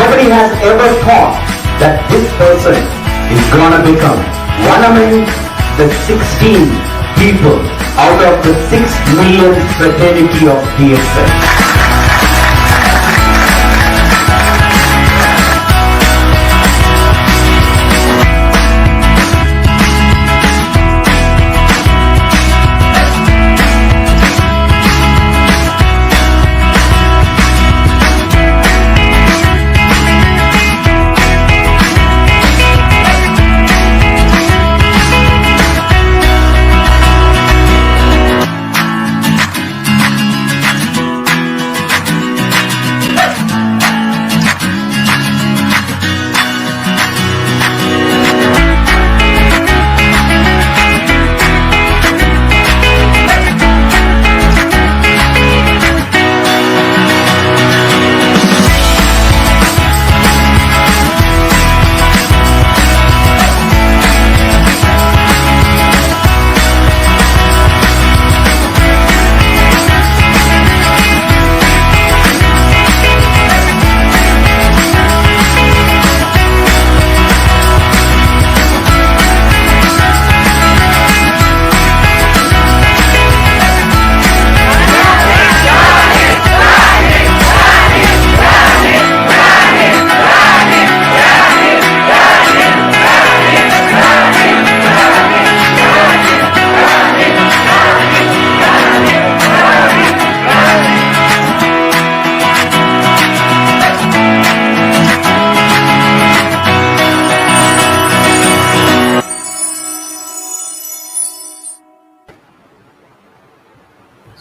Nobody has ever thought that this person is gonna become one among the 16 people out of the 6 million fraternity of DXN.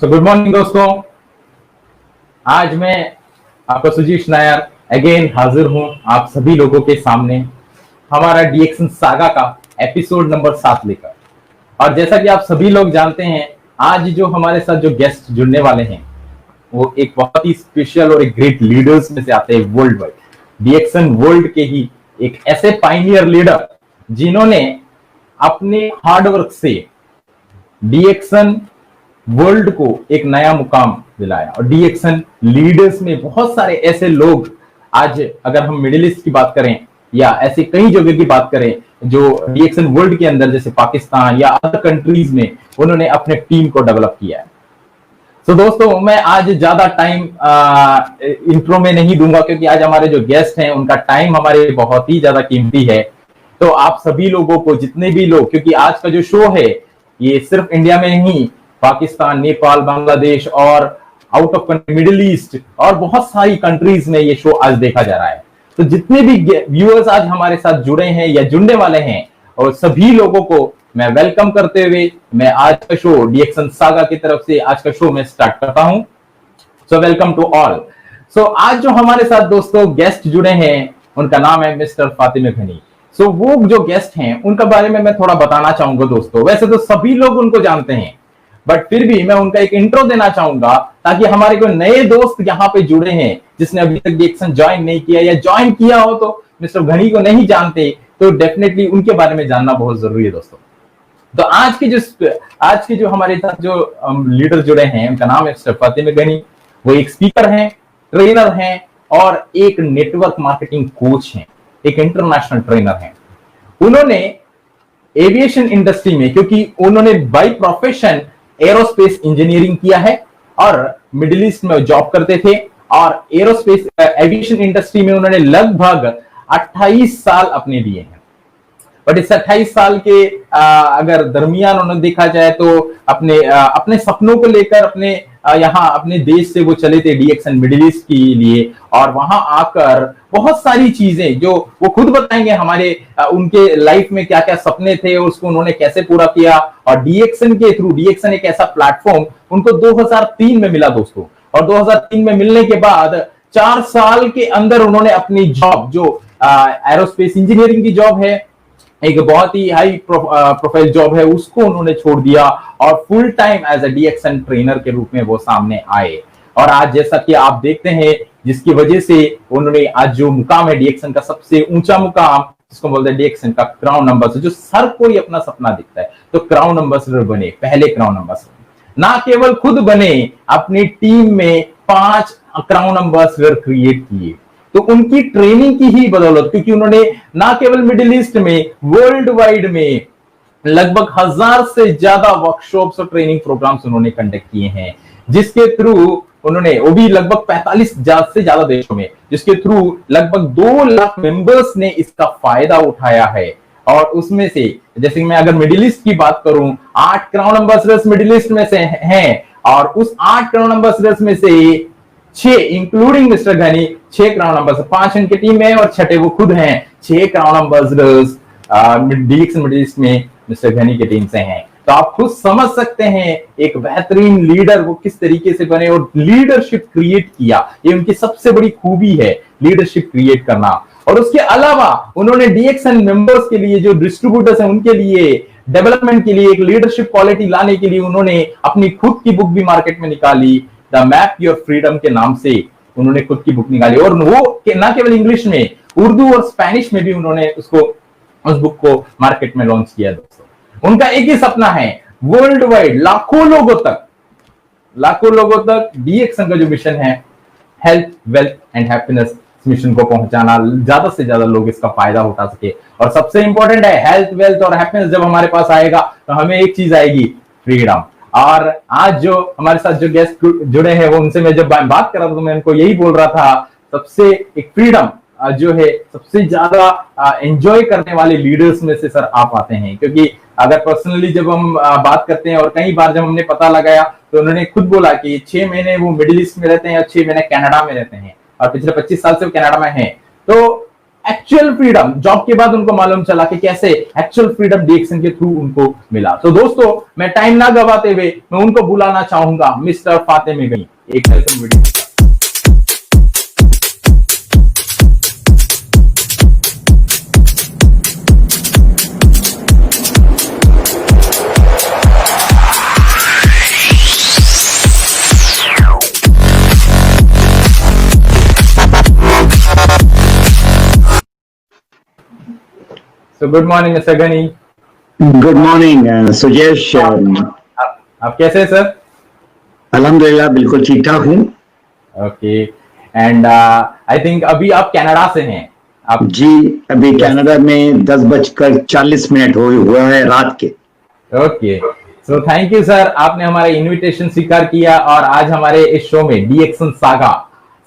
Good morning दोस्तों, आज मैं आपका सुजीश Nair again हाजिर हूं आप सभी लोगों के सामने हमारा डीएक्सन सागा का एपिसोड नंबर 7 लेकर। और जैसा कि आप सभी लोग जानते हैं, आज जो हमारे साथ जो गेस्ट जुड़ने वाले हैं वो एक बहुत ही स्पेशल और एक ग्रेट लीडर्स में से आते हैं वर्ल्ड वाइड। डीएक्सन वर्ल्ड के ही एक ऐसे पाइनियर लीडर जिन्होंने अपने हार्डवर्क से डीएक्सन वर्ल्ड को एक नया मुकाम दिलाया। और डीएक्सन लीडर्स में बहुत सारे ऐसे लोग, आज अगर हम मिडिल ईस्ट की बात करें या ऐसे कई जगह की बात करें जो डीएक्सन वर्ल्ड के अंदर जैसे पाकिस्तान या अदर कंट्रीज में उन्होंने अपने टीम को डेवलप किया है। तो दोस्तों, मैं आज ज्यादा टाइम इंट्रो में नहीं दूंगा क्योंकि आज हमारे जो गेस्ट हैं उनका टाइम हमारे बहुत ही ज्यादा कीमती है। तो आप सभी लोगों को, जितने भी लोग, क्योंकि आज का जो शो है ये सिर्फ इंडिया में नहीं, पाकिस्तान, नेपाल, बांग्लादेश और आउट ऑफ मिडिल ईस्ट और बहुत सारी कंट्रीज में ये शो आज देखा जा रहा है। तो जितने भी व्यूअर्स आज हमारे साथ जुड़े हैं या जुड़ने वाले हैं, और सभी लोगों को मैं वेलकम करते हुए मैं आज का शो डीएक्सन सागा की तरफ से आज का शो मैं स्टार्ट करता हूं। So welcome to all. So आज जो हमारे साथ दोस्तों गेस्ट जुड़े हैं उनका नाम है मिस्टर फातिमा घनी। सो वो जो गेस्ट हैं उनका बारे में मैं थोड़ा बताना चाहूंगा दोस्तों। वैसे तो सभी लोग उनको जानते हैं, बट फिर भी मैं उनका एक इंट्रो देना चाहूंगा ताकि हमारे कोई नए दोस्त यहाँ पे जुड़े हैं जिसने अभी तक डीएक्सन ज्वाइन नहीं किया या ज्वाइन किया हो तो मिस्टर घनी को नहीं जानते, तो डेफिनेटली उनके बारे में जानना बहुत जरूरी है दोस्तों। तो आज के जो हमारे साथ जो लीडर जुड़े हैं उनका नाम है मिस्टर फातिमा घनी। वो एक स्पीकर हैं, ट्रेनर हैं और एक नेटवर्क मार्केटिंग कोच हैं, एक इंटरनेशनल ट्रेनर हैं। उन्होंने एविएशन इंडस्ट्री में, क्योंकि उन्होंने बाय प्रोफेशन एरोस्पेस इंजीनियरिंग किया है और मिडिल ईस्ट में जॉब करते थे, और एरोस्पेस एविएशन इंडस्ट्री में उन्होंने लगभग 28 साल अपने दिए हैं। बट इस 28 साल के अगर दरमियान उन्हें देखा जाए तो अपने सपनों को लेकर यहाँ अपने देश से वो चले थे डीएक्सन मिडिल ईस्ट के लिए, और वहां आकर बहुत सारी चीजें जो वो खुद बताएंगे हमारे उनके लाइफ में क्या क्या सपने थे और उसको उन्होंने कैसे पूरा किया। और डीएक्सन के थ्रू, डीएक्सन एक ऐसा प्लेटफॉर्म उनको 2003 में मिला दोस्तों, और 2003 में मिलने के बाद 4 साल के अंदर उन्होंने अपनी जॉब जो एरोस्पेस इंजीनियरिंग की जॉब है, एक बहुत ही हाई प्रोफाइल जॉब है, उसको उन्होंने छोड़ दिया और full time as a DXN trainer के रूप में वो सामने आए। और आज जैसा कि आप देखते हैं, जिसकी वजह से उन्होंने आज जो मुकाम है डीएक्सन का सबसे ऊंचा मुकाम, जिसको बोलते हैं डीएक्सन का क्राउन एम्बेसडर, जो हर कोई अपना सपना दिखता है तो क्राउन एम्बेसडर बने, पहले क्राउन एम्बेसडर ना केवल खुद बने, अपनी टीम में 5 क्राउन एम्बेसडर क्रिएट किए। तो उनकी ट्रेनिंग की ही बदौलत, क्योंकि उन्होंने ना केवल मिडिल ईस्ट में, वर्ल्ड वाइड में लगभग 1000 से ज्यादा वर्कशॉप्स और ट्रेनिंग प्रोग्राम्स उन्होंने कंडक्ट किए हैं, जिसके थ्रू उन्होंने, वो भी लगभग 45 से ज्यादा देशों में, जिसके थ्रू लगभग 2 लाख मेंबर्स ने इसका फायदा उठाया है। और उसमें से जैसे मैं अगर मिडिल ईस्ट की बात करूं, 8 क्राउन एम्बेसडर्स मिडिल ईस्ट में से हैं, और उस 8 क्राउन एम्बेसडर्स में से 6 इंक्लूडिंग मिस्टर घनी, 6 क्राउन एम्बेसडर, 5 इनकी टीम में और 6ठे वो खुद हैं। 6 क्राउन एम्बेसडर्स डीएक्सन मिडिल ईस्ट में मिस्टर घनी की टीम से हैं। तो आप खुद समझ सकते हैं एक बेहतरीन लीडर वो किस तरीके से बने और लीडरशिप क्रिएट किया। ये उनकी सबसे बड़ी खूबी है, लीडरशिप क्रिएट करना। और उसके अलावा उन्होंने डीएक्सन मेंबर्स के लिए, जो डिस्ट्रीब्यूटर्स हैं, उनके लिए डेवलपमेंट के लिए, एक लीडरशिप क्वालिटी लाने के लिए उन्होंने अपनी खुद की बुक भी मार्केट में निकाली, द मैप योर फ्रीडम के नाम से उन्होंने खुद की बुक निकाली। और वो ना केवल इंग्लिश में, उर्दू और स्पेनिश में भी उन्होंने उस बुक को मार्केट में लॉन्च किया। दोस्तों, उनका एक ही सपना है, वर्ल्ड वाइड लाखों लोगों तक डीएक्सन का जो मिशन है, health, wealth and happiness mission को पहुंचाना, ज्यादा से ज्यादा लोग इसका फायदा उठा सके। और सबसे इंपॉर्टेंट है, हेल्थ, वेल्थ और हैप्पीनेस जब हमारे पास आएगा तो हमें एक चीज आएगी, फ्रीडम। और आज जो हमारे साथ जो गेस्ट जुड़े हैं, वो उनसे मैं जब बात कर रहा था तो मैं उनको यही बोल रहा था, सबसे एक फ्रीडम जो है, सबसे ज्यादा एंजॉय करने वाले लीडर्स में से सर आप आते हैं। क्योंकि अगर पर्सनली जब हम बात करते हैं, और कई बार जब हमने पता लगाया, तो उन्होंने खुद बोला कि 6 महीने वो मिडिल ईस्ट में रहते हैं और 6 महीने कनाडा में रहते हैं, और पिछले 25 साल से वो कनाडा में हैं। तो एक्चुअल फ्रीडम जॉब के बाद उनको मालूम चला कि कैसे एक्चुअल फ्रीडम डीएक्सन के थ्रू उनको मिला। तो दोस्तों, मैं टाइम ना गवाते हुए मैं उनको बुलाना चाहूंगा, मिस्टर फातिमा गनी। एक welcome video. So good morning, Mr. Ghani. Good morning, सुजेश। आप कैसे हैं सर? अल्हम्दुलिल्लाह बिल्कुल ठीक ठाक हूँ। ओके, एंड आई थिंक अभी आप कनाडा से हैं? आप जी, अभी कनाडा में 10:40 हुआ है रात के। Okay, so thank you sir, आपने हमारा इनविटेशन स्वीकार किया और आज हमारे इस शो में डीएक्सन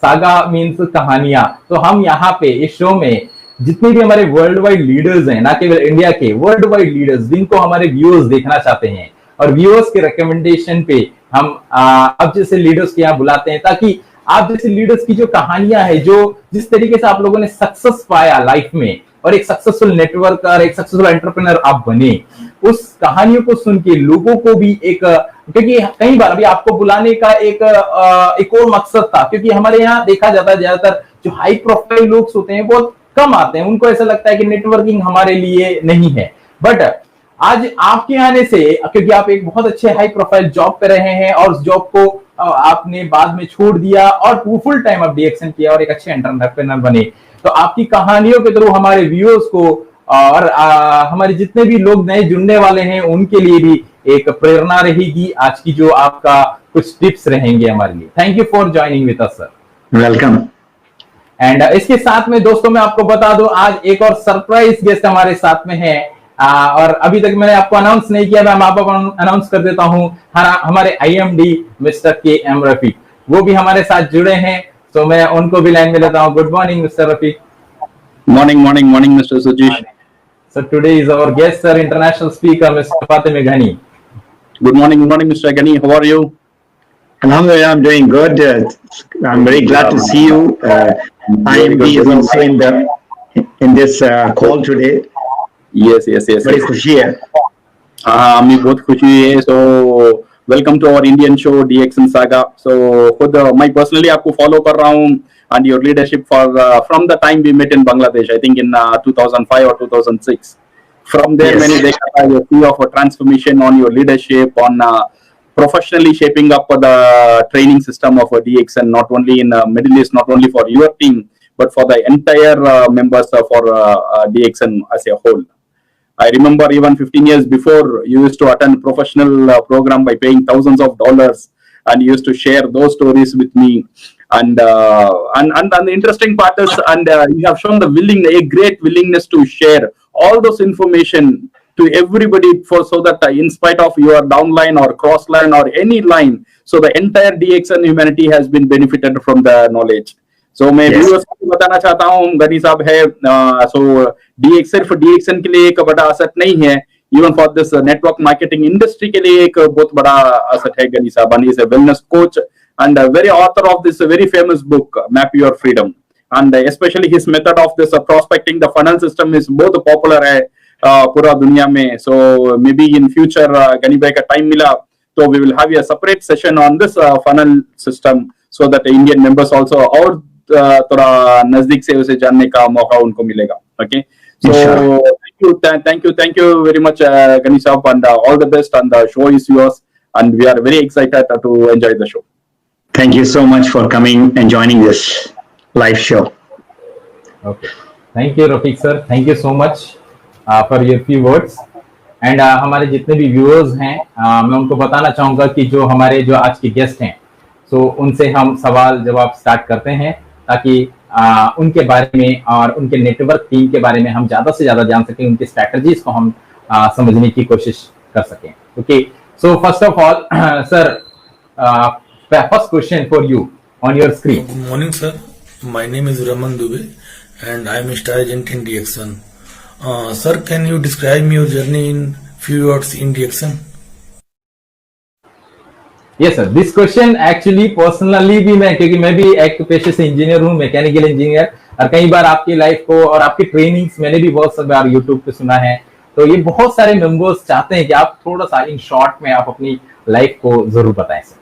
सागा मीन्स कहानियां। तो हम यहाँ पे इस शो में जितने भी हमारे वर्ल्ड वाइड लीडर्स हैं, ना केवल इंडिया के, वर्ल्ड वाइड लीडर्स जिनको हमारे व्यूअर्स देखना चाहते हैं, और व्यूअर्स के रिकमेंडेशन पे हम अब जैसे लीडर्स के यहाँ बुलाते हैं, ताकि आप जैसे लीडर्स की जो कहानियां है, जो जिस तरीके से आप लोगों ने सक्सेस पाया लाइफ में, और एक सक्सेसफुल नेटवर्कर, एक सक्सेसफुल एंटरप्रेन्योर आप बने, उस कहानियों को सुन के लोगों को भी एक, क्योंकि कई बार अभी आपको बुलाने का एक और मकसद था, क्योंकि हमारे यहाँ देखा जाता है ज्यादातर जो हाई प्रोफाइल लोग होते हैं बहुत कम आते हैं, उनको ऐसा लगता है कि नेटवर्किंग हमारे लिए नहीं है। बट आज आपके आने से, क्योंकि आप एक बहुत अच्छे हाई प्रोफाइल जॉब पे रहे हैं और उस जॉब को आपने बाद में छोड़ दिया और फुल टाइम आप डीएक्सन किया और एक अच्छे एंटरप्रेन्योर बने, तो आपकी कहानियों के थ्रू हमारे व्यूअर्स को और हमारे जितने भी लोग नए जुड़ने वाले हैं उनके लिए भी एक प्रेरणा रहेगी आज की जो आपका कुछ टिप्स रहेंगे हमारे लिए। Thank you for joining with us sir. Welcome. And इसके साथ में दोस्तों मैं आपको बता दूं, आज एक और सरप्राइज गेस्ट हमारे साथ में है, और अभी तक मैंने आपको अनाउंस नहीं किया, मैं आपको अनाउंस कर देता हूं। हमारे आईएमडी मिस्टर के.एम. रफीक वो भी हमारे साथ जुड़े हैं, तो मैं उनको भी लाइन में लेता हूं। Good morning mister Rafiq. Morning mister Sujeesh. So today is our guest, sir, international speaker, Mr. Fatima Ghani. Good morning, Mr. Ghani. How are you? Alhamdulillah, I'm doing good. I'm very glad to see you. IMD is also in this call today. Yes. बड़ी खुशी है। हमें बहुत खुशी है। So welcome to our Indian show DXN Saga. So खुद मैं personally आपको follow कर रहा हूँ and your leadership for from the time we met in Bangladesh, I think in 2005 or 2006. From there, मैंने देखा था your key of a transformation on your leadership, on professionally shaping up the training system of a DXN, not only in Middle East, not only for your team, but for the entire members for DXN as a whole. I remember even 15 years before, you used to attend professional program by paying thousands of dollars, and you used to share those stories with me. and the interesting part is, you have shown a great willingness to share all those information to everybody, so that in spite of your downline or cross line or any line, so the entire DXN humanity has been benefited from the knowledge. So मैं viewers को बताना चाहता हूँ, गनी साहब है, so DX सिर्फ DXN के लिए एक बड़ा asset नहीं है, even for this network marketing industry के लिए एक बहुत बड़ा asset है गनी साहब, and he is a wellness coach and a very author of this very famous book, Map Your Freedom, and especially his method of this prospecting the funnel system is बहुत popular है पूरा दुनिया में. So maybe in future Ghani भाई का time मिला तो we will have a separate session on this funnel system, so that the Indian members also और थोड़ा नजदीक से उसे जानने का मौका उनको मिलेगा. Okay, so thank you very much Gani साहब, and all the best, and the show is yours, and we are very excited to enjoy the show. Thank you so much for coming and joining this live show. Okay, thank you Rafiq sir, thank you so much for your few words. And हमारे जितने भी viewers हैं, मैं उनको बताना चाहूंगा कि जो हमारे जो आज के गेस्ट हैं, सो उनसे हम सवाल जवाब स्टार्ट करते हैं, ताकि उनके बारे में और उनके नेटवर्क टीम के बारे में हम ज्यादा से ज्यादा जान सकें, उनकी स्ट्रैटेजीज को हम समझने की कोशिश कर सकें. Okay, so first of all sir, first question for you on your screen. Good morning, sir. My name is Raman Dubey, and I am a star agent in DXN. Sir, can you describe me your journey in few words in DXN? Yes sir, this question actually personally भी मैं, क्योंकि मैं भी एक पेशे से engineer हूँ, mechanical engineer, और कई बार आपकी लाइफ को और आपकी ट्रेनिंग्स मैंने भी बहुत बार यूट्यूब पे सुना है. तो ये बहुत सारे मेंबर्स चाहते हैं कि आप थोड़ा सा इन शॉर्ट में आप अपनी लाइफ को जरूर बताएं सर.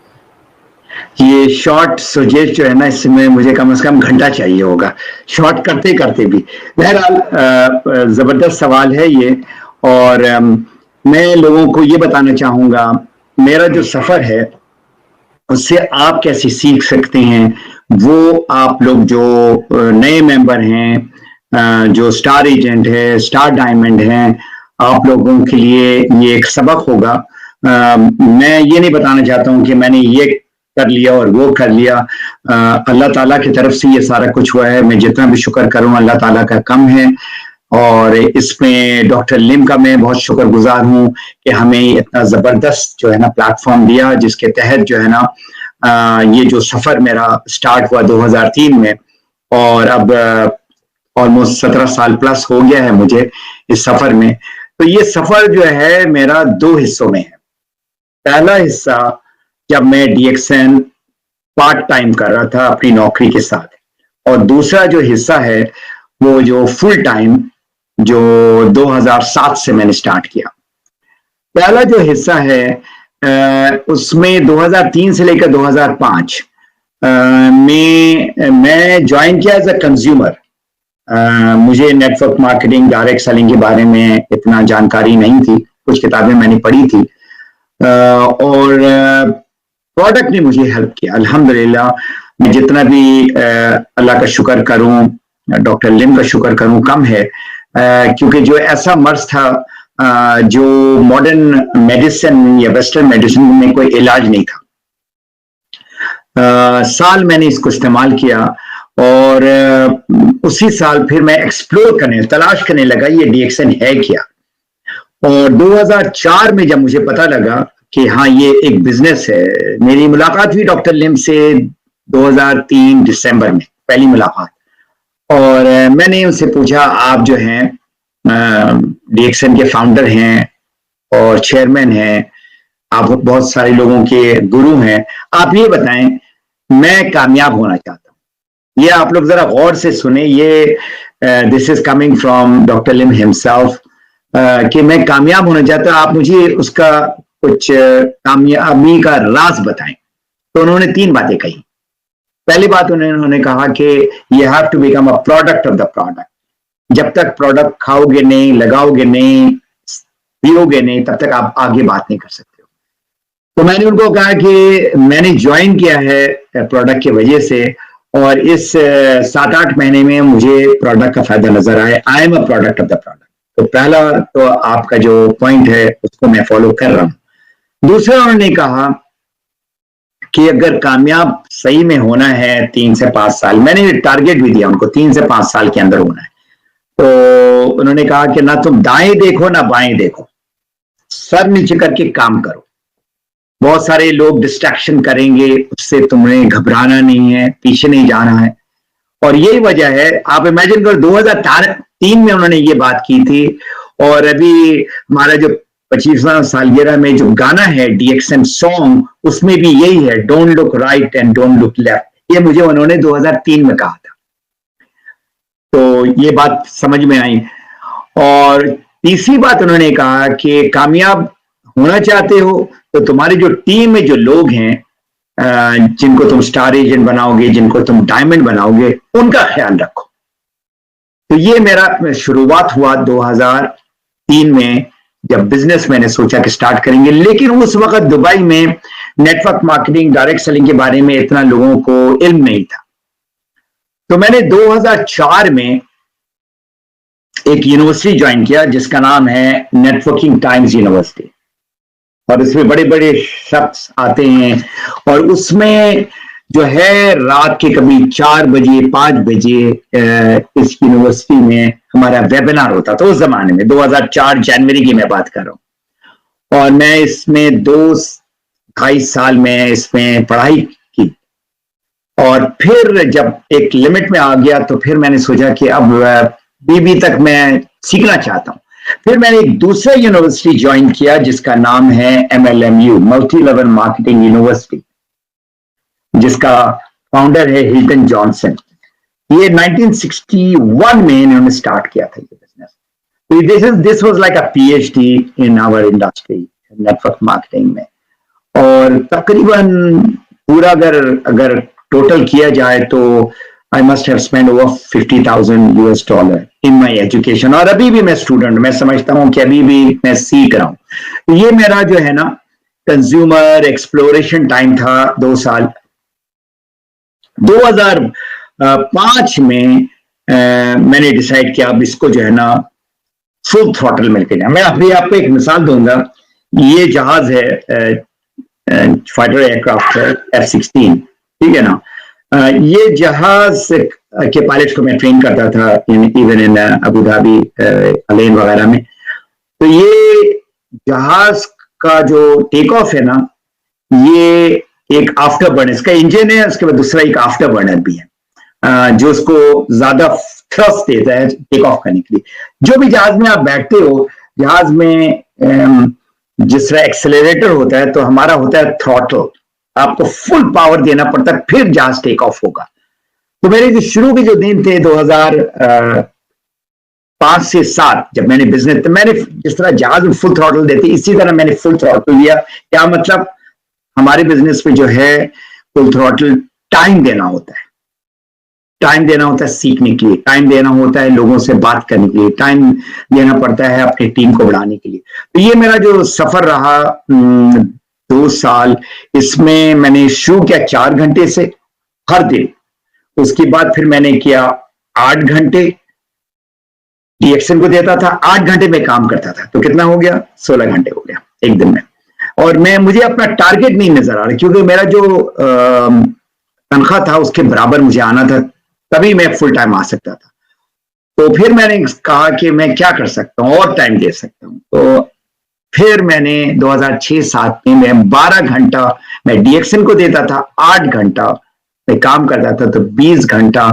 ये शॉर्ट सजेस्ट जो है ना, इसमें मुझे कम से कम घंटा चाहिए होगा शॉर्ट करते करते भी. बहरहाल जबरदस्त सवाल है ये, और मैं लोगों को ये बताना चाहूंगा, मेरा जो सफर है उससे आप कैसे सीख सकते हैं, वो आप लोग जो नए मेंबर हैं, जो स्टार एजेंट है, स्टार डायमंड हैं, आप लोगों के लिए ये एक सबक होगा. मैं ये नहीं बताना चाहता हूँ कि मैंने ये कर लिया और वो कर लिया. अल्लाह ताला की तरफ से ये सारा कुछ हुआ है. मैं जितना भी शुक्र करूं अल्लाह ताला का कम है, और इसमें डॉक्टर लिम का मैं बहुत शुक्रगुजार हूं कि हमें इतना जबरदस्त जो है ना प्लेटफॉर्म दिया, जिसके तहत जो है ना ये जो सफर मेरा स्टार्ट हुआ 2003 में, और अब ऑलमोस्ट 17 साल प्लस हो गया है मुझे इस सफर में. तो ये सफर जो है मेरा 2 हिस्सों में है. पहला हिस्सा जब मैं DXN पार्ट टाइम कर रहा था अपनी नौकरी के साथ, और दूसरा जो हिस्सा है वो जो फुल टाइम जो 2007 से मैंने स्टार्ट किया. पहला जो हिस्सा है उसमें 2003 से लेकर 2005 में मैं ज्वाइन किया एज अ कंज्यूमर. मुझे नेटवर्क मार्केटिंग, डायरेक्ट सेलिंग के बारे में इतना जानकारी नहीं थी. कुछ किताबें मैंने पढ़ी थी, और प्रोडक्ट ने मुझे हेल्प किया. अल्हम्दुलिल्लाह, मैं जितना भी अल्लाह का शुक्र करूं, डॉक्टर लिम का शुक्र करूं कम है, क्योंकि जो ऐसा मर्ज था जो मॉडर्न मेडिसिन या वेस्टर्न मेडिसिन में कोई इलाज नहीं था. साल मैंने इसको इस्तेमाल किया, और उसी साल फिर मैं एक्सप्लोर करने, तलाश करने लगा ये DXN है क्या. और 2004 में जब मुझे पता लगा कि हाँ ये एक बिजनेस है, मेरी मुलाकात हुई डॉक्टर लिम से 2003 दिसंबर में, पहली मुलाकात. और मैंने उनसे पूछा, आप जो हैं DXN के फाउंडर हैं और चेयरमैन हैं, आप बहुत सारे लोगों के गुरु हैं, आप ये बताएं मैं कामयाब होना चाहता हूं. ये आप लोग जरा गौर से सुने, ये this is coming from doctor Lim himself, कि मैं कामयाब होना चाहता हूं, आप मुझे उसका कुछ कामयाबी का राज बताएं. तो उन्होंने 3 बातें कही. पहली बात उन्होंने कहा कि you have to become a product of the product. जब तक प्रोडक्ट खाओगे नहीं, लगाओगे नहीं, पियोगे नहीं, तब तक आप आगे बात नहीं कर सकते हो. तो मैंने उनको कहा कि मैंने ज्वाइन किया है प्रोडक्ट की वजह से, और इस 7-8 महीने में मुझे प्रोडक्ट का फायदा नजर आया. I am a product of the product. तो पहला तो आपका जो पॉइंट है उसको मैं फॉलो कर रहा हूं. दूसरा उन्होंने कहा कि अगर कामयाब सही में होना है 3 से 5 साल, मैंने टारगेट भी दिया उनको 3 से 5 साल के अंदर होना है, तो उन्होंने कहा कि ना तुम दाएं देखो ना बाएं देखो, सर नीचे करके काम करो। बहुत सारे लोग डिस्ट्रैक्शन करेंगे, उससे तुम्हें घबराना नहीं है, पीछे नहीं जाना है। और यही वजह है, आप इमेजिन करो 2003 में उन्होंने ये बात की थी, और अभी हमारा जो 25वां सालगिरह में जो गाना है DXN सॉन्ग, उसमें भी यही है, don't look right and don't look left. ये मुझे उन्होंने 2003 में कहा था, तो ये बात समझ में आई। और तीसरी बात उन्होंने कहा कि कामयाब होना चाहते हो तो तुम्हारी जो टीम में जो लोग हैं, जिनको तुम स्टार एजेंट बनाओगे, जिनको तुम डायमंड बनाओगे, उनका ख्याल रखो। तो ये मेरा शुरुआत हुआ 2003 में, जब बिजनेस मैंने सोचा कि स्टार्ट करेंगे। लेकिन उस वक्त दुबई में नेटवर्क मार्केटिंग, डायरेक्ट सेलिंग के बारे में इतना लोगों को इल्म नहीं था। तो मैंने 2004 में एक यूनिवर्सिटी ज्वाइन किया जिसका नाम है नेटवर्किंग टाइम्स यूनिवर्सिटी, और इसमें बड़े बड़े शख्स आते हैं, और उसमें जो है रात के कभी 4 बजे 5 बजे इस यूनिवर्सिटी में हमारा वेबिनार होता था। उस जमाने में 2004 जनवरी की मैं बात कर रहा हूँ, और मैं इसमें 2-2.5 साल में इसमें पढ़ाई की। और फिर जब एक लिमिट में आ गया तो फिर मैंने सोचा कि अब बीबी तक मैं सीखना चाहता हूँ। फिर मैंने एक दूसरा यूनिवर्सिटी ज्वाइन किया जिसका नाम है MLMU, multi level marketing university, जिसका फाउंडर है हिल्टन जॉनसन। ये 1961 में इन्होंने स्टार्ट किया था ये business. This was like a PhD in our industry, network marketing में। और तकरीबन पूरा अगर टोटल किया जाए तो I must have spent over $50,000 in my education। और अभी भी मैं स्टूडेंट, मैं समझता हूँ कि अभी भी मैं सीख रहा हूँ। तो ये मेरा जो है ना कंज्यूमर एक्सप्लोरेशन टाइम था 2 साल। 2005 में मैंने डिसाइड किया अब इसको जो है ना फुल थ्रॉटल मिलके जाए। मैं अभी आपको एक मिसाल दूंगा। ये जहाज है फाइटर एयरक्राफ्ट है F-16, ठीक है ना। ये जहाज के पायलट को मैं ट्रेन करता था इवन इन अबू धाबी, अलेन वगैरह में। तो ये जहाज का जो टेक ऑफ है ना, ये एक आफ्टर बर्नर, इसका इंजन है, उसके बाद दूसरा एक आफ्टर बर्नर भी है जो उसको ज्यादा थ्रस्ट देता है टेक ऑफ करने के लिए। जो भी जहाज में आप बैठते हो, जहाज में जिस तरह एक्सेलरेटर होता है, तो हमारा होता है थ्रॉटल, आपको फुल पावर देना पड़ता है फिर जहाज टेक ऑफ होगा। तो मेरे जो शुरू के जो दिन थे 2005 से 7, जब मैंने बिजनेस, तो मैंने जिस तरह जहाज में फुल थ्रॉटल देते इसी तरह मैंने फुल थ्रॉटल दिया। क्या मतलब, हमारे बिजनेस में जो है फुल थ्रॉटल टाइम देना होता है, टाइम देना होता है सीखने के लिए, टाइम देना होता है लोगों से बात करने के लिए, टाइम देना पड़ता है अपनी टीम को बढ़ाने के लिए। तो ये मेरा जो सफर रहा 2 साल, इसमें मैंने शुरू किया 4 घंटे से हर दिन। उसके बाद फिर मैंने किया 8 घंटे DXN को देता था, 8 घंटे में काम करता था, तो कितना हो गया 16 घंटे हो गया एक दिन में। और मुझे अपना टारगेट नहीं नजर आ रहा, क्योंकि मेरा जो तनख्वाह था उसके बराबर मुझे आना था, तभी मैं फुल टाइम आ सकता था। तो फिर मैंने कहा कि मैं क्या कर सकता हूँ और टाइम दे सकता हूँ। तो फिर मैंने 2006-7 में मैं 12 घंटा मैं DXN को देता था, 8 घंटा मैं काम करता था, तो 20 घंटा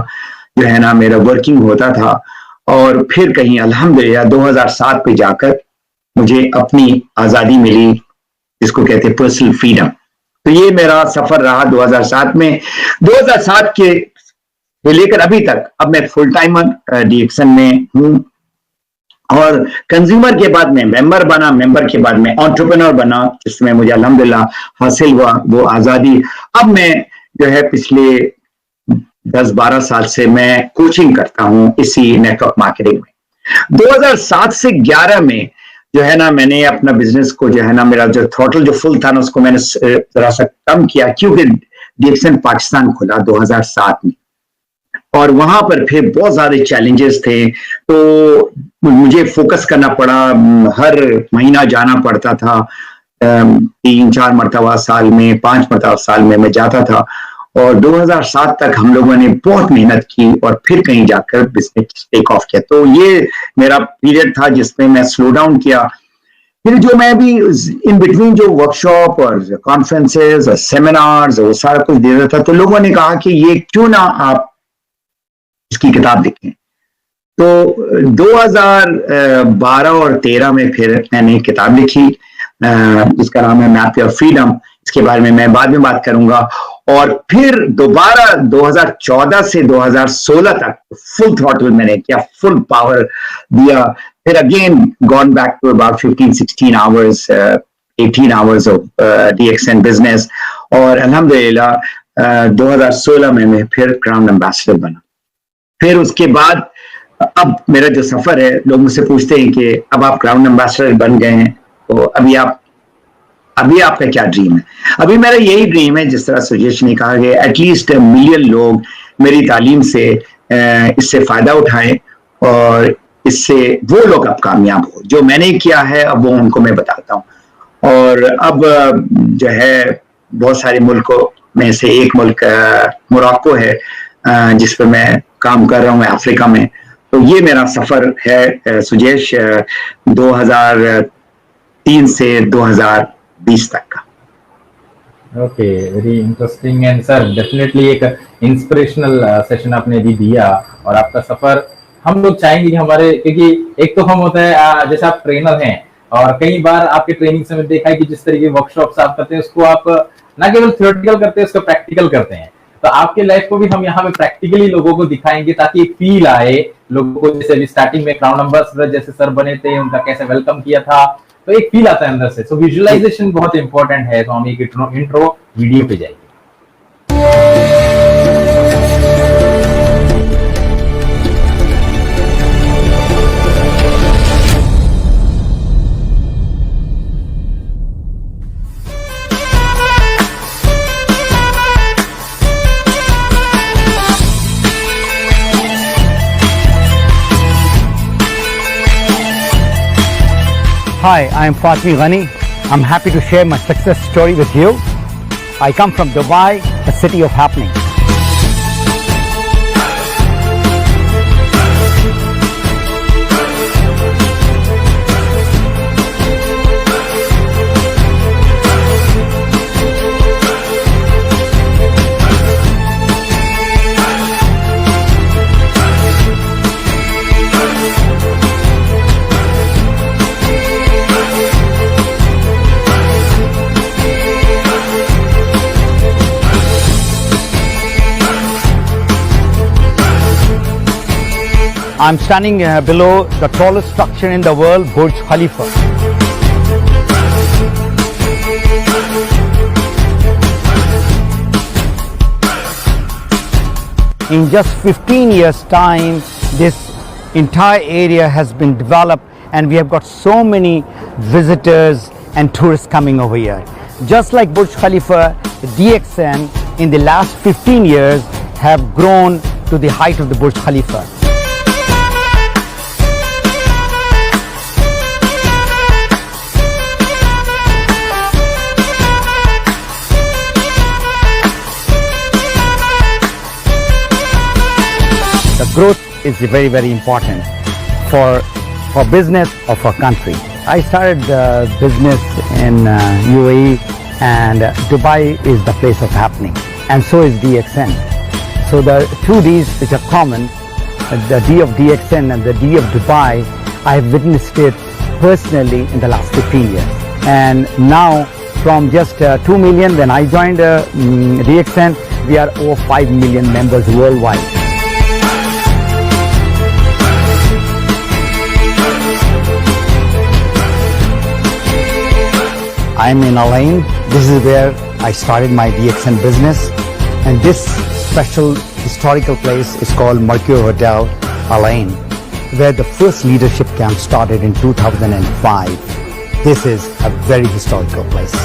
जो है ना मेरा वर्किंग होता था। और फिर कहीं अल्हम्दुलिल्लाह 2007 पे जाकर मुझे अपनी आजादी मिली, जिसको कहते हैं पर्सनल फ्रीडम। तो ये मेरा सफर रहा 2007 में। 2007 के लेकर अभी तक अब मैं फुल टाइमर DXN में हूँ। और कंज्यूमर के बाद में मेंबर बना, मेंबर के बाद में एंटरप्रेन्योर बना, जिसमें मुझे अल्हम्दुलिल्लाह हासिल हुआ वो आजादी। अब मैं जो है पिछले 10-12 साल से मैं कोचिंग करता हूं इसी नेटवर्क मार्केटिंग में। 2007 से 11 में जो है ना मैंने अपना बिजनेस को जो है ना, मेरा जो थ्रॉटल जो फुल था ना, उसको मैंने जरा सा कम किया, क्योंकि DXN पाकिस्तान खुला 2007 में, और वहां पर फिर बहुत सारे चैलेंजेस थे। तो मुझे फोकस करना पड़ा, हर महीना जाना पड़ता था। 3-4 मरतबा साल में, 5 मरतबा साल में मैं जाता था। और 2007 तक हम लोगों ने बहुत मेहनत की और फिर कहीं जाकर बिजनेस टेक ऑफ किया। तो ये मेरा पीरियड था जिसमें मैं स्लो डाउन किया। फिर जो मैं भी इन बिटवीन जो वर्कशॉप और कॉन्फ्रेंसेस और सेमिनार्स वो सारा कुछ दे रहा था, तो लोगों ने कहा कि ये क्यों ना आप इसकी किताब लिखें। तो 2012 और 13 में फिर मैंने एक किताब लिखी जिसका नाम है मैप योर फ्रीडम। इसके बारे में मैं बाद में बात करूंगा। और फिर दोबारा 2014 से 2016 तक फुल थ्रॉटल मैंने किया, फुल पावर दिया। फिर again gone back to about 15-16 hours, 18 hours of DXN business. और अल्हम्दुलिल्लाह 2016 में मैं फिर क्राउन एम्बेसडर बना। फिर उसके बाद अब मेरा जो सफर है, लोग मुझसे पूछते हैं कि अब आप क्राउन एम्बेसडर बन गए हैं, तो अभी आपका क्या ड्रीम है? अभी मेरा यही ड्रीम है, जिस तरह सुजेश ने कहा कि एटलीस्ट मिलियन लोग मेरी तालीम से इससे फायदा उठाएं और इससे वो लोग अब कामयाब हो। जो मैंने किया है अब वो उनको मैं बताता हूँ। और अब जो है बहुत सारे मुल्कों में से एक मुल्क मोरक्को है जिस पर मैं काम कर रहा हूँ अफ्रीका में। तो ये मेरा सफर है सुजेश 2003 से 2020 तक का। Okay, very interesting and sir definitely एक इंस्पिरेशनल सेशन आपने भी दिया। और आपका सफर हम लोग चाहेंगे कि हमारे, क्योंकि एक तो हम होता है जैसे आप ट्रेनर हैं और कई बार आपके ट्रेनिंग से मैंने देखा है कि जिस तरीके वर्कशॉप्स आप करते हैं उसको आप ना केवल थियोरेटिकल करते हैं, उसको प्रैक्टिकल करते हैं। तो आपके लाइफ को भी हम यहाँ पे प्रैक्टिकली लोगों को दिखाएंगे ताकि एक फील आए लोगों को। जैसे अभी स्टार्टिंग में क्राउन एम्बेसडर जैसे सर बने थे, उनका कैसे वेलकम किया था, तो एक फील आता है अंदर से। सो विजुअलाइजेशन बहुत इंपॉर्टेंट है। तो हम एक इंट्रो वीडियो पे जाएंगे। Hi, I am Fatmi Ghani. I'm happy to share my success story with you. I come from Dubai, a city of happening. I'm standing below the tallest structure in the world, Burj Khalifa. In just 15 years' time, this entire area has been developed and we have got so many visitors and tourists coming over here. Just like Burj Khalifa, DXN in the last 15 years have grown to the height of the Burj Khalifa. The growth is very, very important for business or for country. I started business in UAE, and Dubai is the place of happening, and so is DXN. So the two Ds which are common, the D of DXN and the D of Dubai, I have witnessed it personally in the last 15 years. And now from just 2 million when I joined DXN, we are over 5 million members worldwide. I'm in Al Ain. This is where I started my DXN business, and this special historical place is called Mercure Hotel Al Ain, where the first leadership camp started in 2005. This is a very historical place,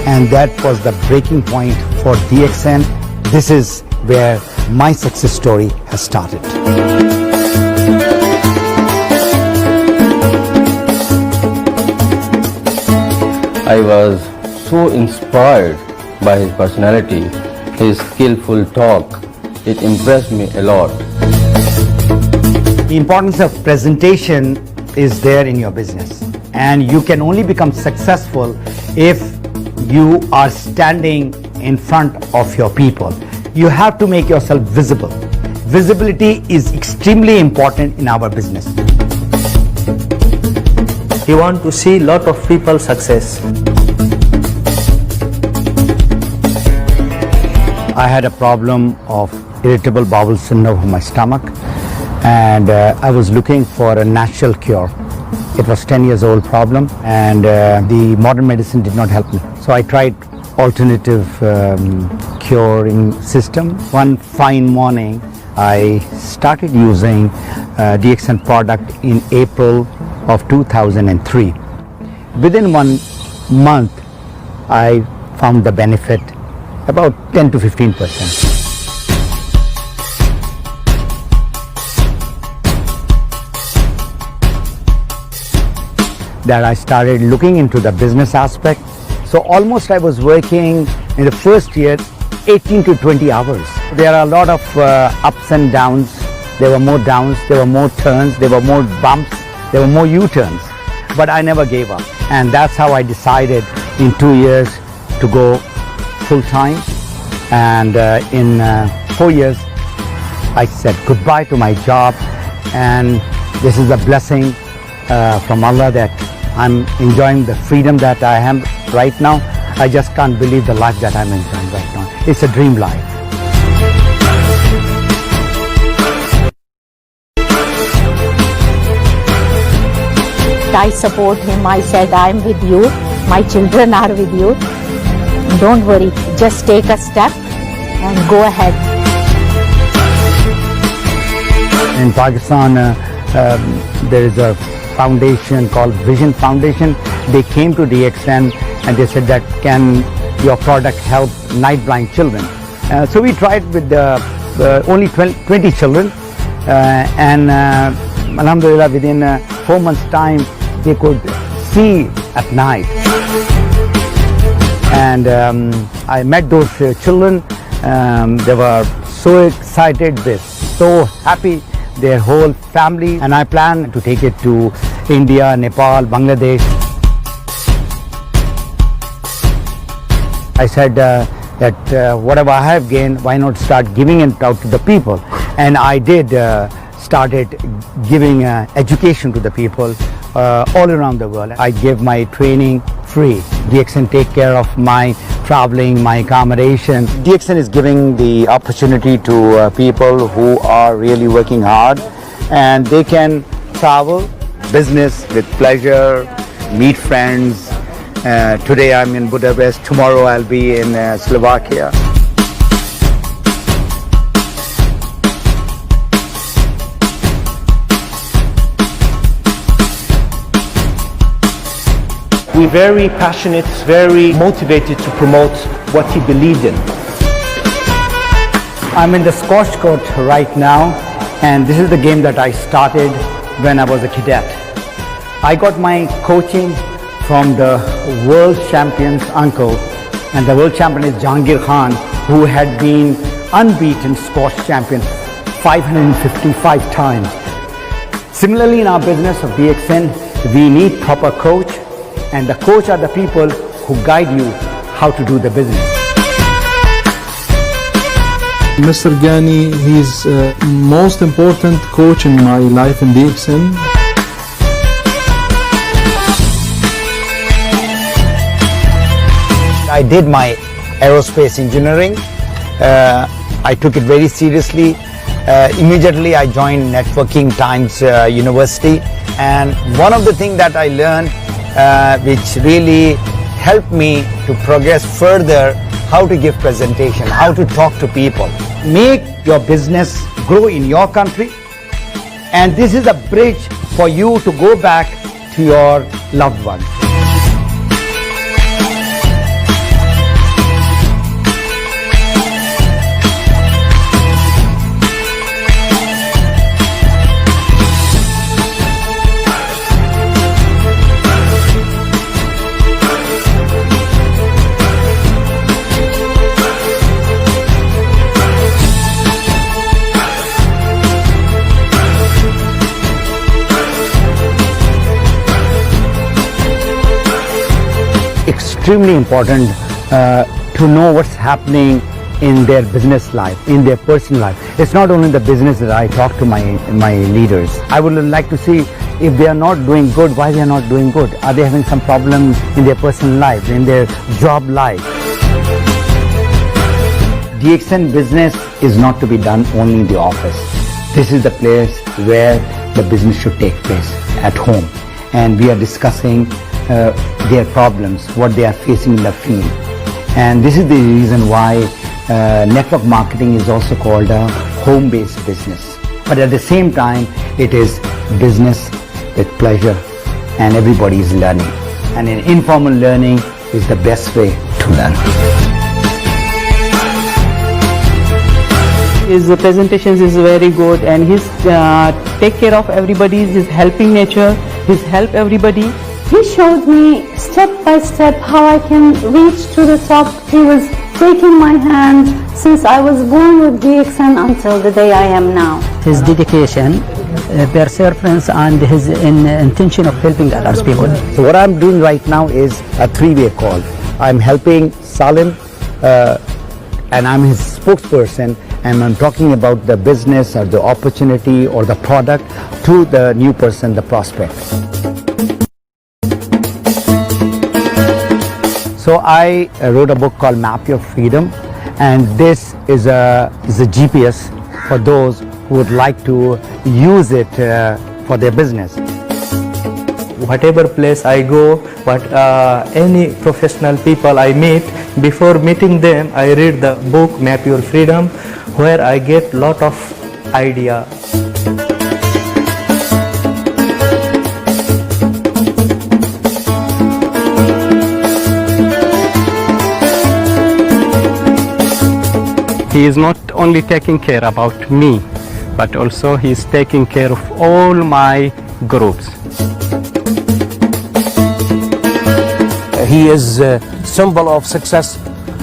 and that was the breaking point for DXN. This is where my success story has started. I was so inspired by his personality, his skillful talk. It impressed me a lot. The importance of presentation is there in your business, and you can only become successful if you are standing in front of your people. You have to make yourself visible. Visibility is extremely important in our business. You want to see lot of people success. I had a problem of irritable bowel syndrome of my stomach, and I was looking for a natural cure. It was 10 years old problem, and the modern medicine did not help me. So I tried alternative curing system. One fine morning, I started using DXN product in April of 2003. Within 1 month, I found the benefit about 10 to 15%. That I started looking into the business aspect. So almost I was working in the first year 18 to 20 hours. There are a lot of ups and downs. There were more downs, there were more turns, there were more bumps, there were more U-turns. But I never gave up. And that's how I decided in 2 years to go full time. And in 4 years, I said goodbye to my job. And this is a blessing from Allah that I'm enjoying the freedom that I am right now. I just can't believe the life that I'm enjoying right now. It's a dream life. I support him. I said, I'm with you. My children are with you. Don't worry. Just take a step and go ahead. In Pakistan, there is a foundation called Vision Foundation. They came to DXN and they said that can your product help night blind children. So we tried with only 20 children and Alhamdulillah within 4 months time they could see at night. And I met those children. They were so excited, they're so happy, their whole family, and I plan to take it to India, Nepal, Bangladesh. I said that whatever I have gained, why not start giving it out to the people? And I did started giving education to the people all around the world. I give my training free. DXN take care of my traveling, my accommodation. DXN is giving the opportunity to people who are really working hard, and they can travel business with pleasure, meet friends. Today I'm in Budapest, tomorrow I'll be in Slovakia. We're very passionate, very motivated to promote what he believed in. I'm in the squash court right now, and this is the game that I started when I was a cadet. I got my coaching from the world champion's uncle, and the world champion is Jahangir Khan, who had been unbeaten squash champion 555 times. Similarly, in our business of DXN, we need proper coach, and the coach are the people who guide you how to do the business. Mr. Ghani, he's most important coach in my life in DXN. I did my aerospace engineering. I took it very seriously. Immediately I joined Networking Times University, and one of the things that I learned which really helped me to progress further, how to give presentation, how to talk to people. Make your business grow in your country, and this is a bridge for you to go back to your loved ones. extremely important to know what's happening in their business life, in their personal life. It's not only the business that I talk to my leaders. I would like to see if they are not doing good, why they are not doing good. Are they having some problems in their personal life, in their job life? DXN business is not to be done only in the office. This is the place where the business should take place, at home. And we are discussing their problems, what they are facing in the field. And this is the reason why network marketing is also called a home-based business. But at the same time, it is business with pleasure, and everybody is learning. And an informal learning is the best way to learn. His presentations is very good, and he's take care of everybody. His helping nature, his help everybody. He showed me step by step how I can reach to the top. He was taking my hand since I was born with DXN until the day I am now. His dedication, perseverance, and his intention of helping others people. So what I'm doing right now is a three-way call. I'm helping Salim and I'm his spokesperson, and I'm talking about the business or the opportunity or the product to the new person, the prospect. So I wrote a book called Map Your Freedom, and this is a GPS for those who would like to use it for their business. Whatever place I go, any professional people I meet, before meeting them, I read the book Map Your Freedom, where I get lot of idea. He is not only taking care about me, but also he is taking care of all my groups. He is a symbol of success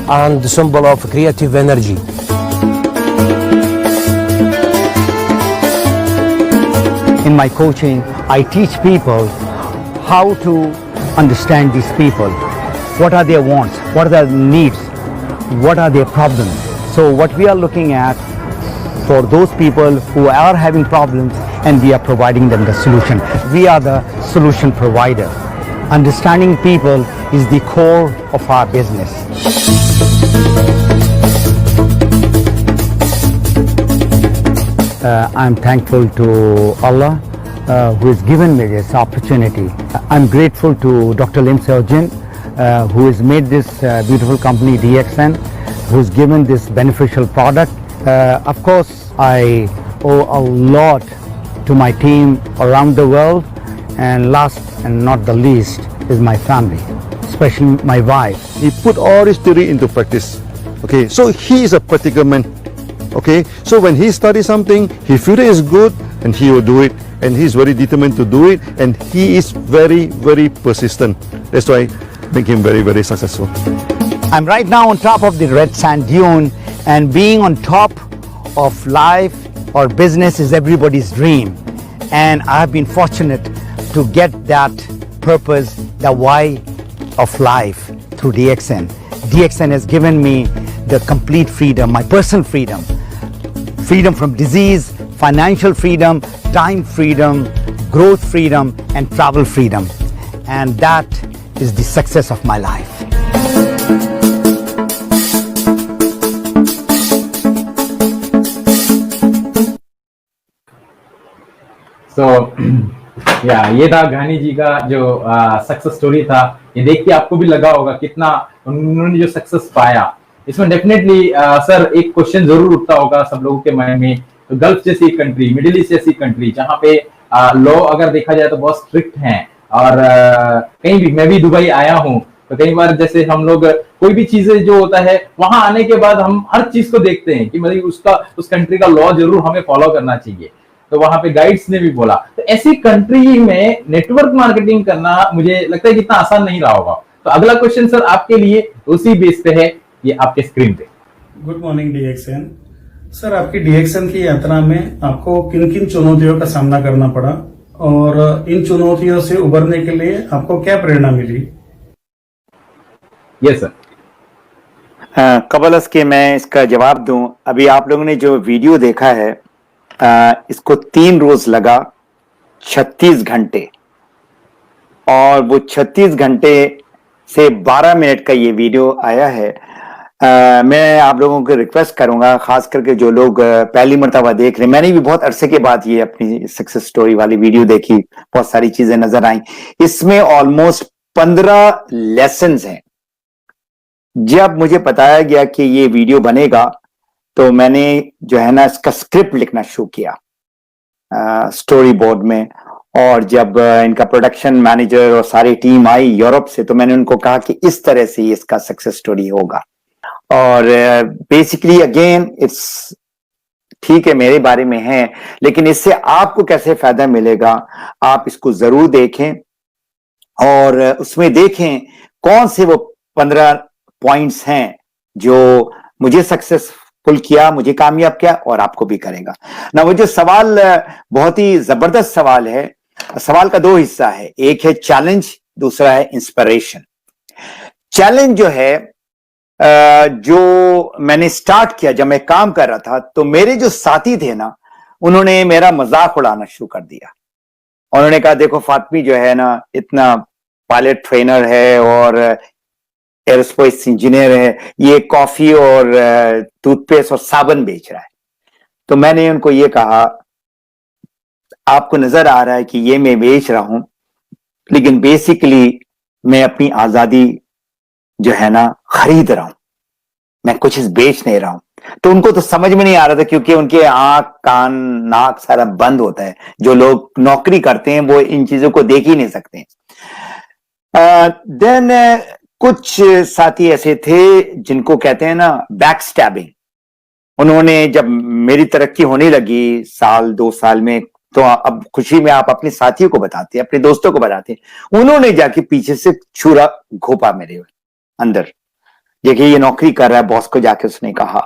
and symbol of creative energy. In my coaching, I teach people how to understand these people. What are their wants? What are their needs? What are their problems? So what we are looking at for those people who are having problems, and we are providing them the solution. We are the solution provider. Understanding people is the core of our business. I'm thankful to Allah who has given me this opportunity. I'm grateful to Dr. Lim Seo Jin who has made this beautiful company DXN, who has given this beneficial product. Of course, I owe a lot to my team around the world, and last and not the least is my family, especially my wife. He put all his theory into practice. Okay, so he is a practical man. Okay, so when he studies something, he feels it is good, and he will do it, and he's very determined to do it, and he is very, very persistent. That's why I make him very, very successful. I'm right now on top of the red sand dune, and being on top of life or business is everybody's dream. And I've been fortunate to get that purpose, the why of life through DXN. DXN has given me the complete freedom, my personal freedom. Freedom from disease, financial freedom, time freedom, growth freedom, and travel freedom. And that is the success of my life. So, ये था गानी जी का जो success story था। ये देख के आपको भी लगा होगा कितना उन्होंने जो सक्सेस पाया। इसमें डेफिनेटली सर एक क्वेश्चन जरूर उठता होगा सब लोगों के मन में। तो गल्फ जैसी कंट्री, मिडिल ईस्ट जैसी कंट्री, जहाँ पे लॉ अगर देखा जाए तो बहुत स्ट्रिक्ट हैं, और कहीं भी, मैं भी दुबई आया हूँ, तो कई बार जैसे हम लोग कोई भी चीजें जो होता है वहां आने के बाद हम हर चीज को देखते हैं कि मतलब उस कंट्री का लॉ जरूर हमें फॉलो करना चाहिए। तो वहां पे गाइड्स ने भी बोला। तो ऐसी कंट्री में नेटवर्क मार्केटिंग करना मुझे लगता है कि इतना आसान नहीं रहा होगा। तो अगला क्वेश्चन सर आपके लिए उसी बेस पे है, ये आपके स्क्रीन पे। गुड मॉर्निंग डीएक्सएन सर, आपकी डीएक्सएन की यात्रा में आपको किन किन चुनौतियों का सामना करना पड़ा, और इन चुनौतियों से उबरने के लिए आपको क्या प्रेरणा मिली? Yes sir. कबल के मैं इसका जवाब दूं, अभी आप लोगों ने जो वीडियो देखा है इसको 3 रोज लगा, 36 घंटे, और वो 36 घंटे से 12 मिनट का ये वीडियो आया है। मैं आप लोगों को रिक्वेस्ट करूंगा, खास करके जो लोग पहली मर्तबा देख रहे हैं, मैंने भी बहुत अरसे के बाद ये अपनी सक्सेस स्टोरी वाली वीडियो देखी, बहुत सारी चीजें नजर आई। इसमें ऑलमोस्ट 15 लेसन्स हैं। जब मुझे बताया गया कि ये वीडियो बनेगा तो मैंने जो है ना इसका स्क्रिप्ट लिखना शुरू किया स्टोरी बोर्ड में, और जब इनका प्रोडक्शन मैनेजर और सारी टीम आई यूरोप से तो मैंने उनको कहा कि इस तरह से ये इसका सक्सेस स्टोरी होगा। और बेसिकली अगेन इट्स ठीक है मेरे बारे में है, लेकिन इससे आपको कैसे फायदा मिलेगा आप इसको जरूर देखें, और उसमें देखें कौन से वो 15 पॉइंट्स हैं जो मुझे सक्सेसफुल किया, मुझे कामयाब किया और आपको भी करेगा ना। वो जो सवाल बहुत ही जबरदस्त सवाल है। सवाल का 2 हिस्सा है, एक है चैलेंज, दूसरा है इंस्पिरेशन। चैलेंज जो है जो मैंने स्टार्ट किया जब मैं काम कर रहा था, तो मेरे जो साथी थे ना उन्होंने मेरा मजाक उड़ाना शुरू कर दिया। उन्होंने कहा देखो फातमी जो है ना इतना पायलट ट्रेनर है और एरोस्पेस इंजीनियर है, ये कॉफी और टूथपेस्ट और साबुन बेच रहा है। तो मैंने उनको ये कहा आपको नजर आ रहा है कि ये मैं बेच रहा हूं, लेकिन बेसिकली मैं अपनी आजादी जो है ना खरीद रहा हूं, मैं कुछ बेच नहीं रहा हूं। तो उनको तो समझ में नहीं आ रहा था, क्योंकि उनके आंख कान नाक सारा बंद होता है। जो लोग नौकरी करते हैं वो इन चीजों को देख ही नहीं सकते। देन कुछ साथी ऐसे थे जिनको कहते हैं ना बैक स्टैबिंग। उन्होंने जब मेरी तरक्की होने लगी साल 2 साल में, तो अब खुशी में आप अपने साथियों को बताते हैं, अपने दोस्तों को बताते हैं, उन्होंने जाके पीछे से छुरा घोपा मेरे अंदर, देखिए ये नौकरी कर रहा है, बॉस को जाके उसने कहा।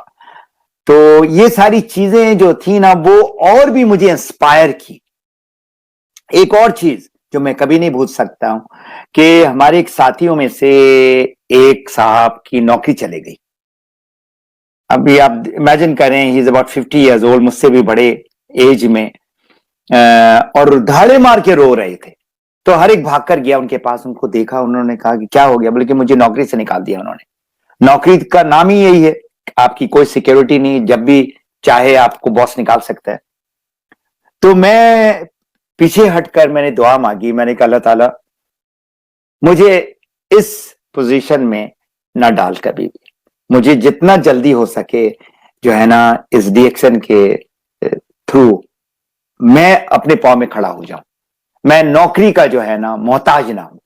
तो ये सारी चीजें जो थी ना वो और भी मुझे इंस्पायर की। एक और चीज जो मैं कभी नहीं भूल सकता हूं कि हमारे एक साथियों में से एक साहब की नौकरी चली गई। अभी आप इमेजिन करें, he is about 50 years old, मुझसे भी बड़े एज में, और धाड़े मार के रो रहे थे। तो हर एक भाग कर गया उनके पास, उनको देखा, उन्होंने कहा कि क्या हो गया, बल्कि मुझे नौकरी से निकाल दिया उन्होंने। नौकरी का नाम ही यही है, आपकी कोई सिक्योरिटी नहीं, जब भी चाहे आपको बॉस निकाल सकता है। तो मैं पीछे हटकर मैंने दुआ मांगी, मैंने कहा अल्लाह ताला मुझे इस पोजीशन में ना डाल कभी भी, मुझे जितना जल्दी हो सके जो है ना इस डीएक्सन के थ्रू मैं अपने पांव में खड़ा हो जाऊं, मैं नौकरी का जो है ना मोहताज ना हूं।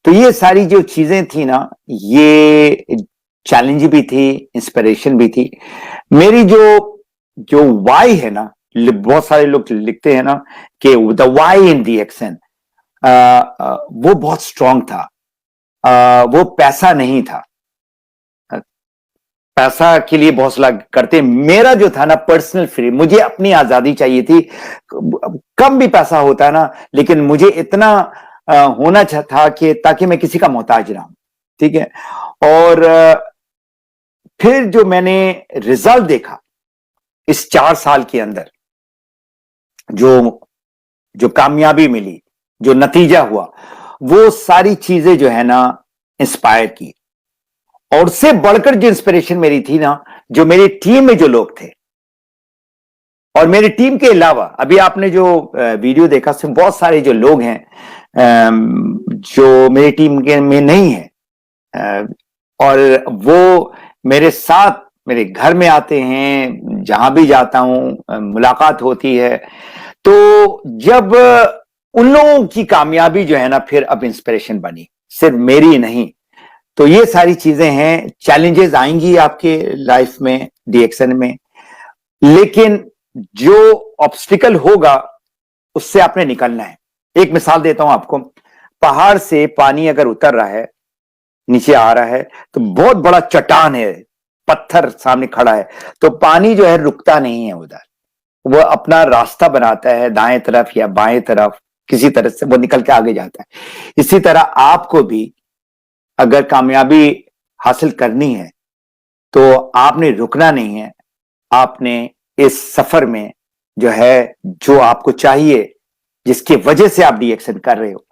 तो ये सारी जो चीजें थी ना, ये चैलेंज भी थी, इंस्पिरेशन भी थी। मेरी जो वाई है ना, बहुत सारे लोग लिखते हैं ना कि द वाई इन डीएक्सन, वो बहुत स्ट्रांग था। वो पैसा नहीं था, पैसा के लिए बहुत लोग करते, मेरा जो था ना पर्सनल फ्री, मुझे अपनी आजादी चाहिए थी। कम भी पैसा होता है ना, लेकिन मुझे इतना होना था कि ताकि मैं किसी का मोहताज ना हूं, ठीक है। और फिर जो मैंने रिजल्ट देखा इस 4 साल के अंदर, जो कामयाबी मिली, जो नतीजा हुआ, वो सारी चीजें जो है ना इंस्पायर की। और उससे बढ़कर जो इंस्पिरेशन मेरी थी ना, जो मेरी टीम में जो लोग थे, और मेरी टीम के अलावा अभी आपने जो वीडियो देखा उसमें बहुत सारे जो लोग हैं जो मेरी टीम के में नहीं है, और वो मेरे साथ मेरे घर में आते हैं, जहां भी जाता हूं मुलाकात होती है। तो जब उन लोगों की कामयाबी जो है ना फिर अब इंस्पिरेशन बनी, सिर्फ मेरी नहीं। तो ये सारी चीजें हैं, चैलेंजेस आएंगी आपके लाइफ में डीएक्सन में, लेकिन जो ऑब्स्टिकल होगा उससे आपने निकलना है। एक मिसाल देता हूं आपको, पहाड़ से पानी अगर उतर रहा है, नीचे आ रहा है, तो बहुत बड़ा चट्टान है, पत्थर सामने खड़ा है, तो पानी जो है रुकता नहीं है उधर, वो अपना रास्ता बनाता है दाएं तरफ या बाएं तरफ, किसी तरह से वो निकल के आगे जाता है। इसी तरह आपको भी अगर कामयाबी हासिल करनी है तो आपने रुकना नहीं है, आपने इस सफर में जो है, जो आपको चाहिए, जिसकी वजह से आप डीएक्सन कर रहे हो,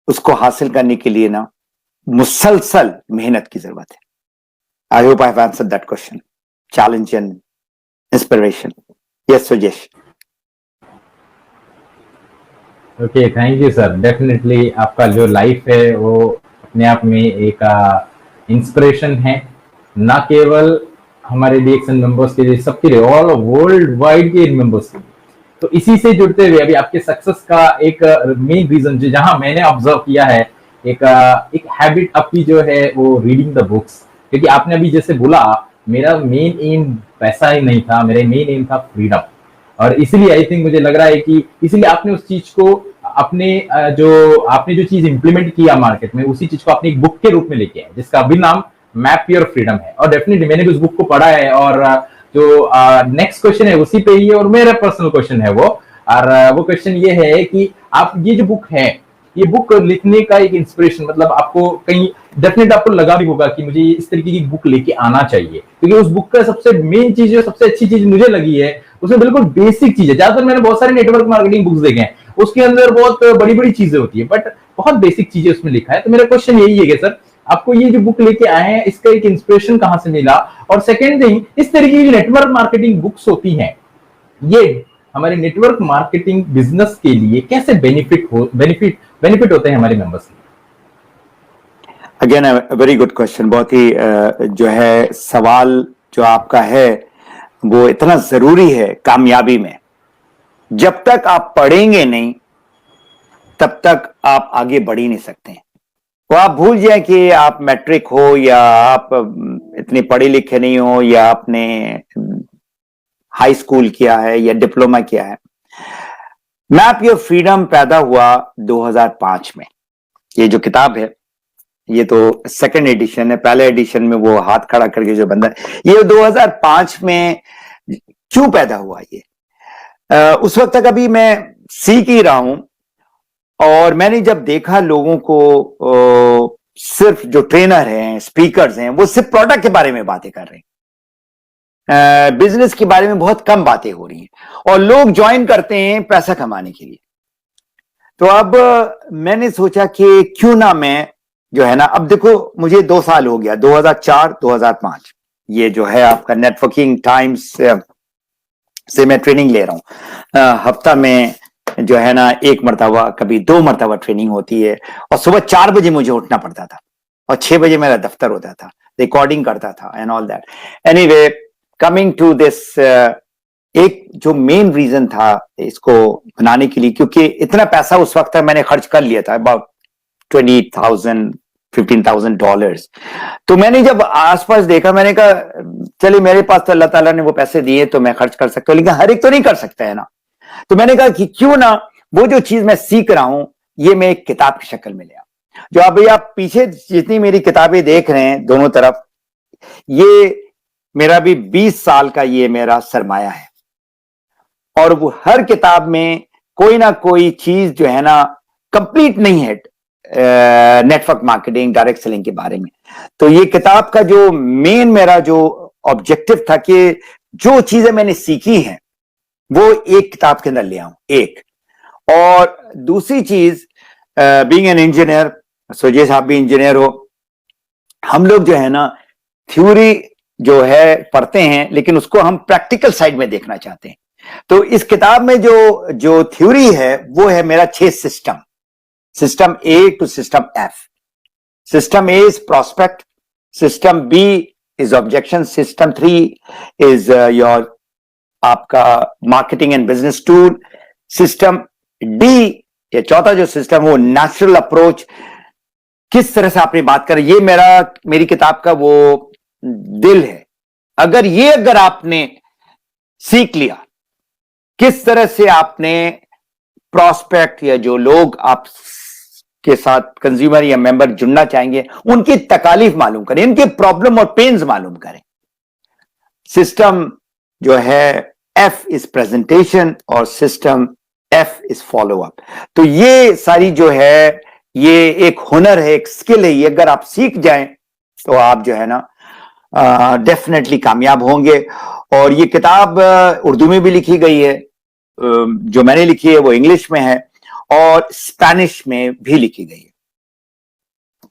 उसको हासिल करने के लिए ना मुसलसल मेहनत की जरूरत है। I hope I have answered that question, challenge and inspiration. Yes Sujesh. Okay, thank you sir. Definitely आपका जो लाइफ है वो अपने आप में एक इंस्पिरेशन है, ना केवल हमारे डीएक्सन मेंबर्स के लिए, सबके लिए, ऑल वर्ल्ड वाइड के मेंबर्स के लिए। तो इसी से जुड़ते हुए अभी आपके सक्सेस का एक मेन रीजन जो जहां मैंने ऑब्जर्व किया है, एक हैबिट आपकी जो है वो रीडिंग द बुक्स। क्योंकि आपने अभी जैसे बोला, मेरा मेन एम पैसा ही नहीं था, मेरा मेन एम था फ्रीडम। और इसीलिए आई थिंक मुझे लग रहा है कि इसीलिए आपने उस चीज को अपने आपने जो चीज इंप्लीमेंट किया मार्केट में, उसी चीज को अपनी एक बुक के रूप में लेके आए, जिसका अभी नाम मैप योर फ्रीडम है। और डेफिनेटली मैंने भी उस बुक को पढ़ा है, और जो नेक्स्ट क्वेश्चन है उसी पे ही है, और मेरा पर्सनल क्वेश्चन है वो। और वो क्वेश्चन ये है कि आप ये जो बुक है, ये बुक लिखने का एक इंस्पिरेशन, मतलब आपको कहीं डेफिनेट आपको लगा भी होगा कि मुझे इस तरीके की बुक लेके आना चाहिए, क्योंकि उस बुक का सबसे मेन चीज जो सबसे अच्छी चीज मुझे लगी है, उसमें बिल्कुल बेसिक चीज है। ज्यादातर मैंने बहुत सारे नेटवर्क मार्केटिंग बुक्स देखे हैं, उसके अंदर बहुत बड़ी बड़ी चीजें होती है, बट बहुत बेसिक चीजें उसमें लिखा है। तो मेरा क्वेश्चन यही है कि सर, आपको ये जो बुक लेके आए हैं, इसका एक इंस्पिरेशन कहां से मिला? और सेकेंड थिंग, इस तरीके की नेटवर्क मार्केटिंग बुक्स होती हैं, ये हमारे नेटवर्क मार्केटिंग बिजनेस के लिए कैसे बेनिफिट होते हैं हमारे मेंबर्स के? Again very good question. बहुत ही जो है सवाल जो आपका है वो इतना जरूरी है कामयाबी में। जब तक आप पढ़ेंगे नहीं, तब तक आप आगे बढ़ ही नहीं सकते। तो आप भूल जाए कि आप मैट्रिक हो, या आप इतने पढ़े लिखे नहीं हो, या आपने हाई स्कूल किया है या डिप्लोमा किया है। मैप योर फ्रीडम पैदा हुआ 2005 में। ये जो किताब है, ये तो सेकंड एडिशन है। पहले एडिशन में वो हाथ खड़ा करके जो बंदा, ये 2005 में क्यों पैदा हुआ? ये उस वक्त तक अभी मैं सीख ही रहा हूं, और मैंने जब देखा लोगों को, सिर्फ जो ट्रेनर हैं, स्पीकर्स हैं, वो सिर्फ प्रोडक्ट के बारे में बातें कर रहे हैं, बिजनेस के बारे में बहुत कम बातें हो रही हैं, और लोग ज्वाइन करते हैं पैसा कमाने के लिए। तो अब मैंने सोचा कि क्यों ना मैं जो है ना, अब देखो मुझे 2 साल हो गया, 2004-2005 ये जो है आपका नेटवर्किंग टाइम्स से मैं ट्रेनिंग ले रहा हूं। हफ्ता में जो है ना 1 मरतबा, कभी 2 मरतबा ट्रेनिंग होती है, और सुबह 4 बजे मुझे उठना पड़ता था, और 6 बजे मेरा दफ्तर होता था, रिकॉर्डिंग करता था and all that. Anyway, coming to this, एक जो मेन रीजन था इसको बनाने के लिए, क्योंकि इतना पैसा उस वक्त मैंने खर्च कर लिया था, अबाउट $20,000-15,000। तो मैंने जब आसपास देखा, मैंने कहा चलिए मेरे पास तो अल्लाह ताला ने वो पैसे दिए तो मैं खर्च कर सकता हूँ, लेकिन हर एक तो नहीं कर सकता है ना। तो मैंने कहा कि क्यों ना वो जो चीज मैं सीख रहा हूं, ये मैं एक किताब की शक्ल में ले आऊं। जो अभी आप पीछे जितनी मेरी किताबें देख रहे हैं दोनों तरफ, ये मेरा भी 20 साल का ये मेरा सरमाया है, और वो हर किताब में कोई ना कोई चीज जो है ना कंप्लीट नहीं है नेटवर्क मार्केटिंग, डायरेक्ट सेलिंग के बारे में। तो ये किताब का जो मेन मेरा जो ऑब्जेक्टिव था कि जो चीजें मैंने सीखी हैं वो एक किताब के अंदर ले आऊं, एक। और दूसरी चीज, बीइंग एन इंजीनियर, सुजेश आप भी इंजीनियर हो, हम लोग जो है ना थ्योरी जो है पढ़ते हैं, लेकिन उसको हम प्रैक्टिकल साइड में देखना चाहते हैं। तो इस किताब में जो थ्योरी है वो है मेरा 6 system A to system F। System A is prospect, system B is objection, system 3 is your आपका marketing and business tool, system D या चौथा जो सिस्टम वो नेचुरल अप्रोच, किस तरह से आपने बात करें, ये मेरी किताब का वो दिल है। अगर आपने सीख लिया किस तरह से आपने प्रॉस्पेक्ट या जो लोग आप के साथ कंज्यूमर या मेंबर जुड़ना चाहेंगे उनकी तकालीफ मालूम करें, इनके प्रॉब्लम और पेन्स मालूम करें। सिस्टम जो है F इज प्रेजेंटेशन और system F is follow up. तो ये सारी जो है ये एक हुनर है, एक स्किल है, ये अगर आप सीख जाएं तो आप जो है ना डेफिनेटली कामयाब होंगे। और ये किताब उर्दू में भी लिखी गई है, जो मैंने लिखी है वो इंग्लिश में है और स्पेनिश में भी लिखी गई है।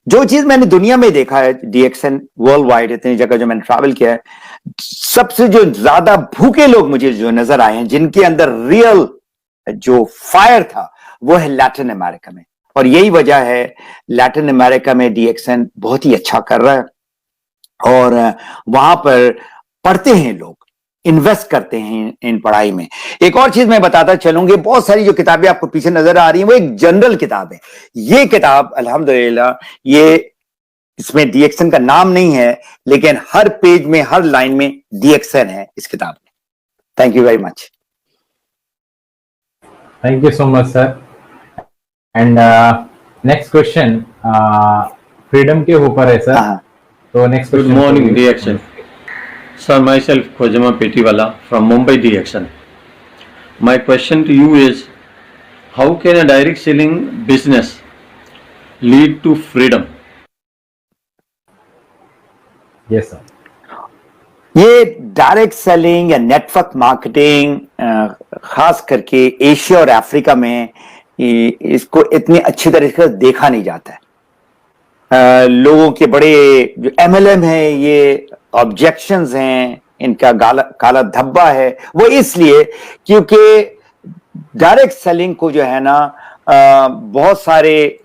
जो चीज मैंने दुनिया में देखा है, DXN वर्ल्ड वाइड इतनी जगह जो मैंने ट्रैवल किया है, सबसे जो ज्यादा भूखे लोग मुझे जो नजर आए हैं, जिनके अंदर रियल जो फायर था, वो है लैटिन अमेरिका में। और यही वजह है लैटिन अमेरिका में DXN बहुत ही अच्छा कर रहा है और वहां पर पढ़ते हैं लोग, इन्वेस्ट करते हैं इन पढ़ाई में। एक और चीज मैं बताता चलूंगी, बहुत सारी जो किताबें आपको पीछे नजर आ रही हैं वो एक जनरल किताब है। ये किताब अल्हम्दुलिल्लाह, ये इसमें DXN का नाम नहीं है, लेकिन हर पेज में, हर लाइन में DXN है इस किताब में। Thank you very much. Thank you so much sir. And next question freedom के ऊपर है सर। तो next Good morning, DXN. Sir, myself Khojama Petiwala from Mumbai DXN. My question to you is, how can a direct selling business lead to freedom? Yes sir. ये direct selling या network marketing खास करके Asia और Africa में इसको इतनी अच्छी तरीके से देखा नहीं जाता है। लोगों के बड़े जो MLM है, ये ऑब्जेक्शंस हैं, इनका काला धब्बा है, वो इसलिए क्योंकि डायरेक्ट सेलिंग को जो है ना बहुत सारे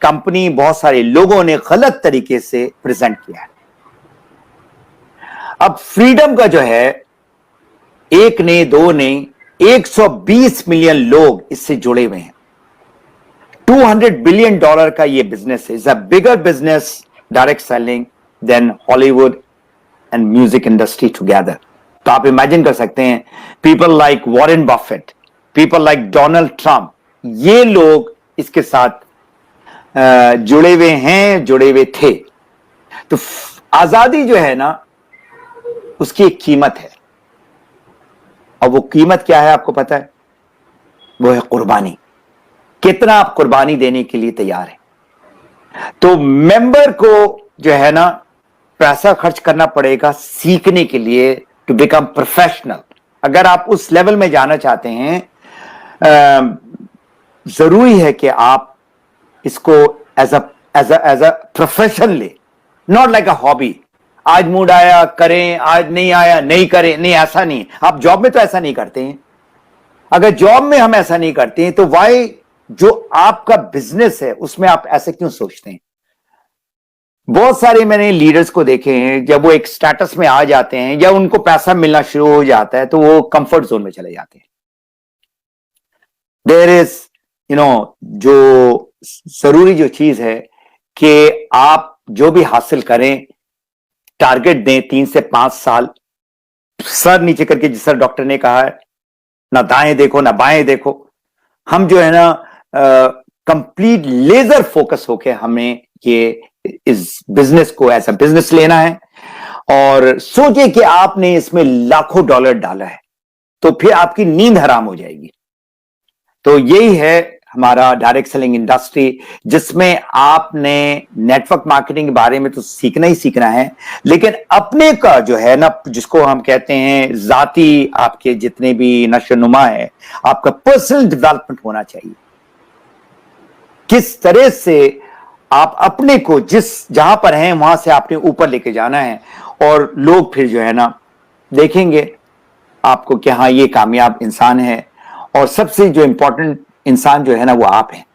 कंपनी, बहुत सारे लोगों ने गलत तरीके से प्रेजेंट किया है। अब फ्रीडम का जो है, एक ने दो नहीं, 120 मिलियन लोग इससे जुड़े हुए हैं। $200 बिलियन का ये बिजनेस है। It's a bigger business direct selling than Hollywood and music industry together. तो आप इमेजिन कर सकते हैं, people like Warren Buffett, people like Donald Trump, ये लोग इसके साथ जुड़े हुए हैं, जुड़े हुए थे। तो आजादी जो है ना, उसकी एक कीमत है, और वो कीमत क्या है आपको पता है? वो है कुर्बानी। कितना आप कुर्बानी देने के लिए तैयार हैं। तो मेंबर को जो है ना पैसा खर्च करना पड़ेगा सीखने के लिए, टू बिकम प्रोफेशनल। अगर आप उस लेवल में जाना चाहते हैं, जरूरी है कि आप इसको एज अ प्रोफेशन ले, नॉट लाइक अ हॉबी। आज मूड आया करें, आज नहीं आया नहीं करें, नहीं, ऐसा नहीं। आप जॉब में तो ऐसा नहीं करते हैं। अगर जॉब में हम ऐसा नहीं करते हैं तो वाई जो आपका बिजनेस है उसमें आप ऐसे क्यों सोचते हैं? बहुत सारे मैंने लीडर्स को देखे हैं, जब वो एक स्टेटस में आ जाते हैं या उनको पैसा मिलना शुरू हो जाता है तो वो कंफर्ट जोन में चले जाते हैं। देयर इज जो जरूरी जो चीज है कि आप जो भी हासिल करें, टारगेट दें 3 से 5 साल, सर नीचे करके, जिस डॉक्टर ने कहा है, ना दाएं देखो ना बाएं देखो। हम जो है ना कंप्लीट लेजर फोकस होके हमें ये इस बिजनेस को ऐसा बिजनेस लेना है, और सोचे कि आपने इसमें लाखों डॉलर डाला है तो फिर आपकी नींद हराम हो जाएगी। तो यही है हमारा डायरेक्ट सेलिंग इंडस्ट्री, जिसमें आपने नेटवर्क मार्केटिंग के बारे में तो सीखना ही सीखना है, लेकिन अपने का जो है ना, जिसको हम कहते हैं जाती, आपके जितने भी नशोनुमा है, आपका पर्सनल डेवलपमेंट होना चाहिए। किस तरह से आप अपने को जहां पर हैं वहां से आपने ऊपर लेके जाना है, और लोग फिर जो है ना देखेंगे आपको कि हाँ ये कामयाब इंसान है। और सबसे जो इंपॉर्टेंट इंसान जो है ना वो आप हैं।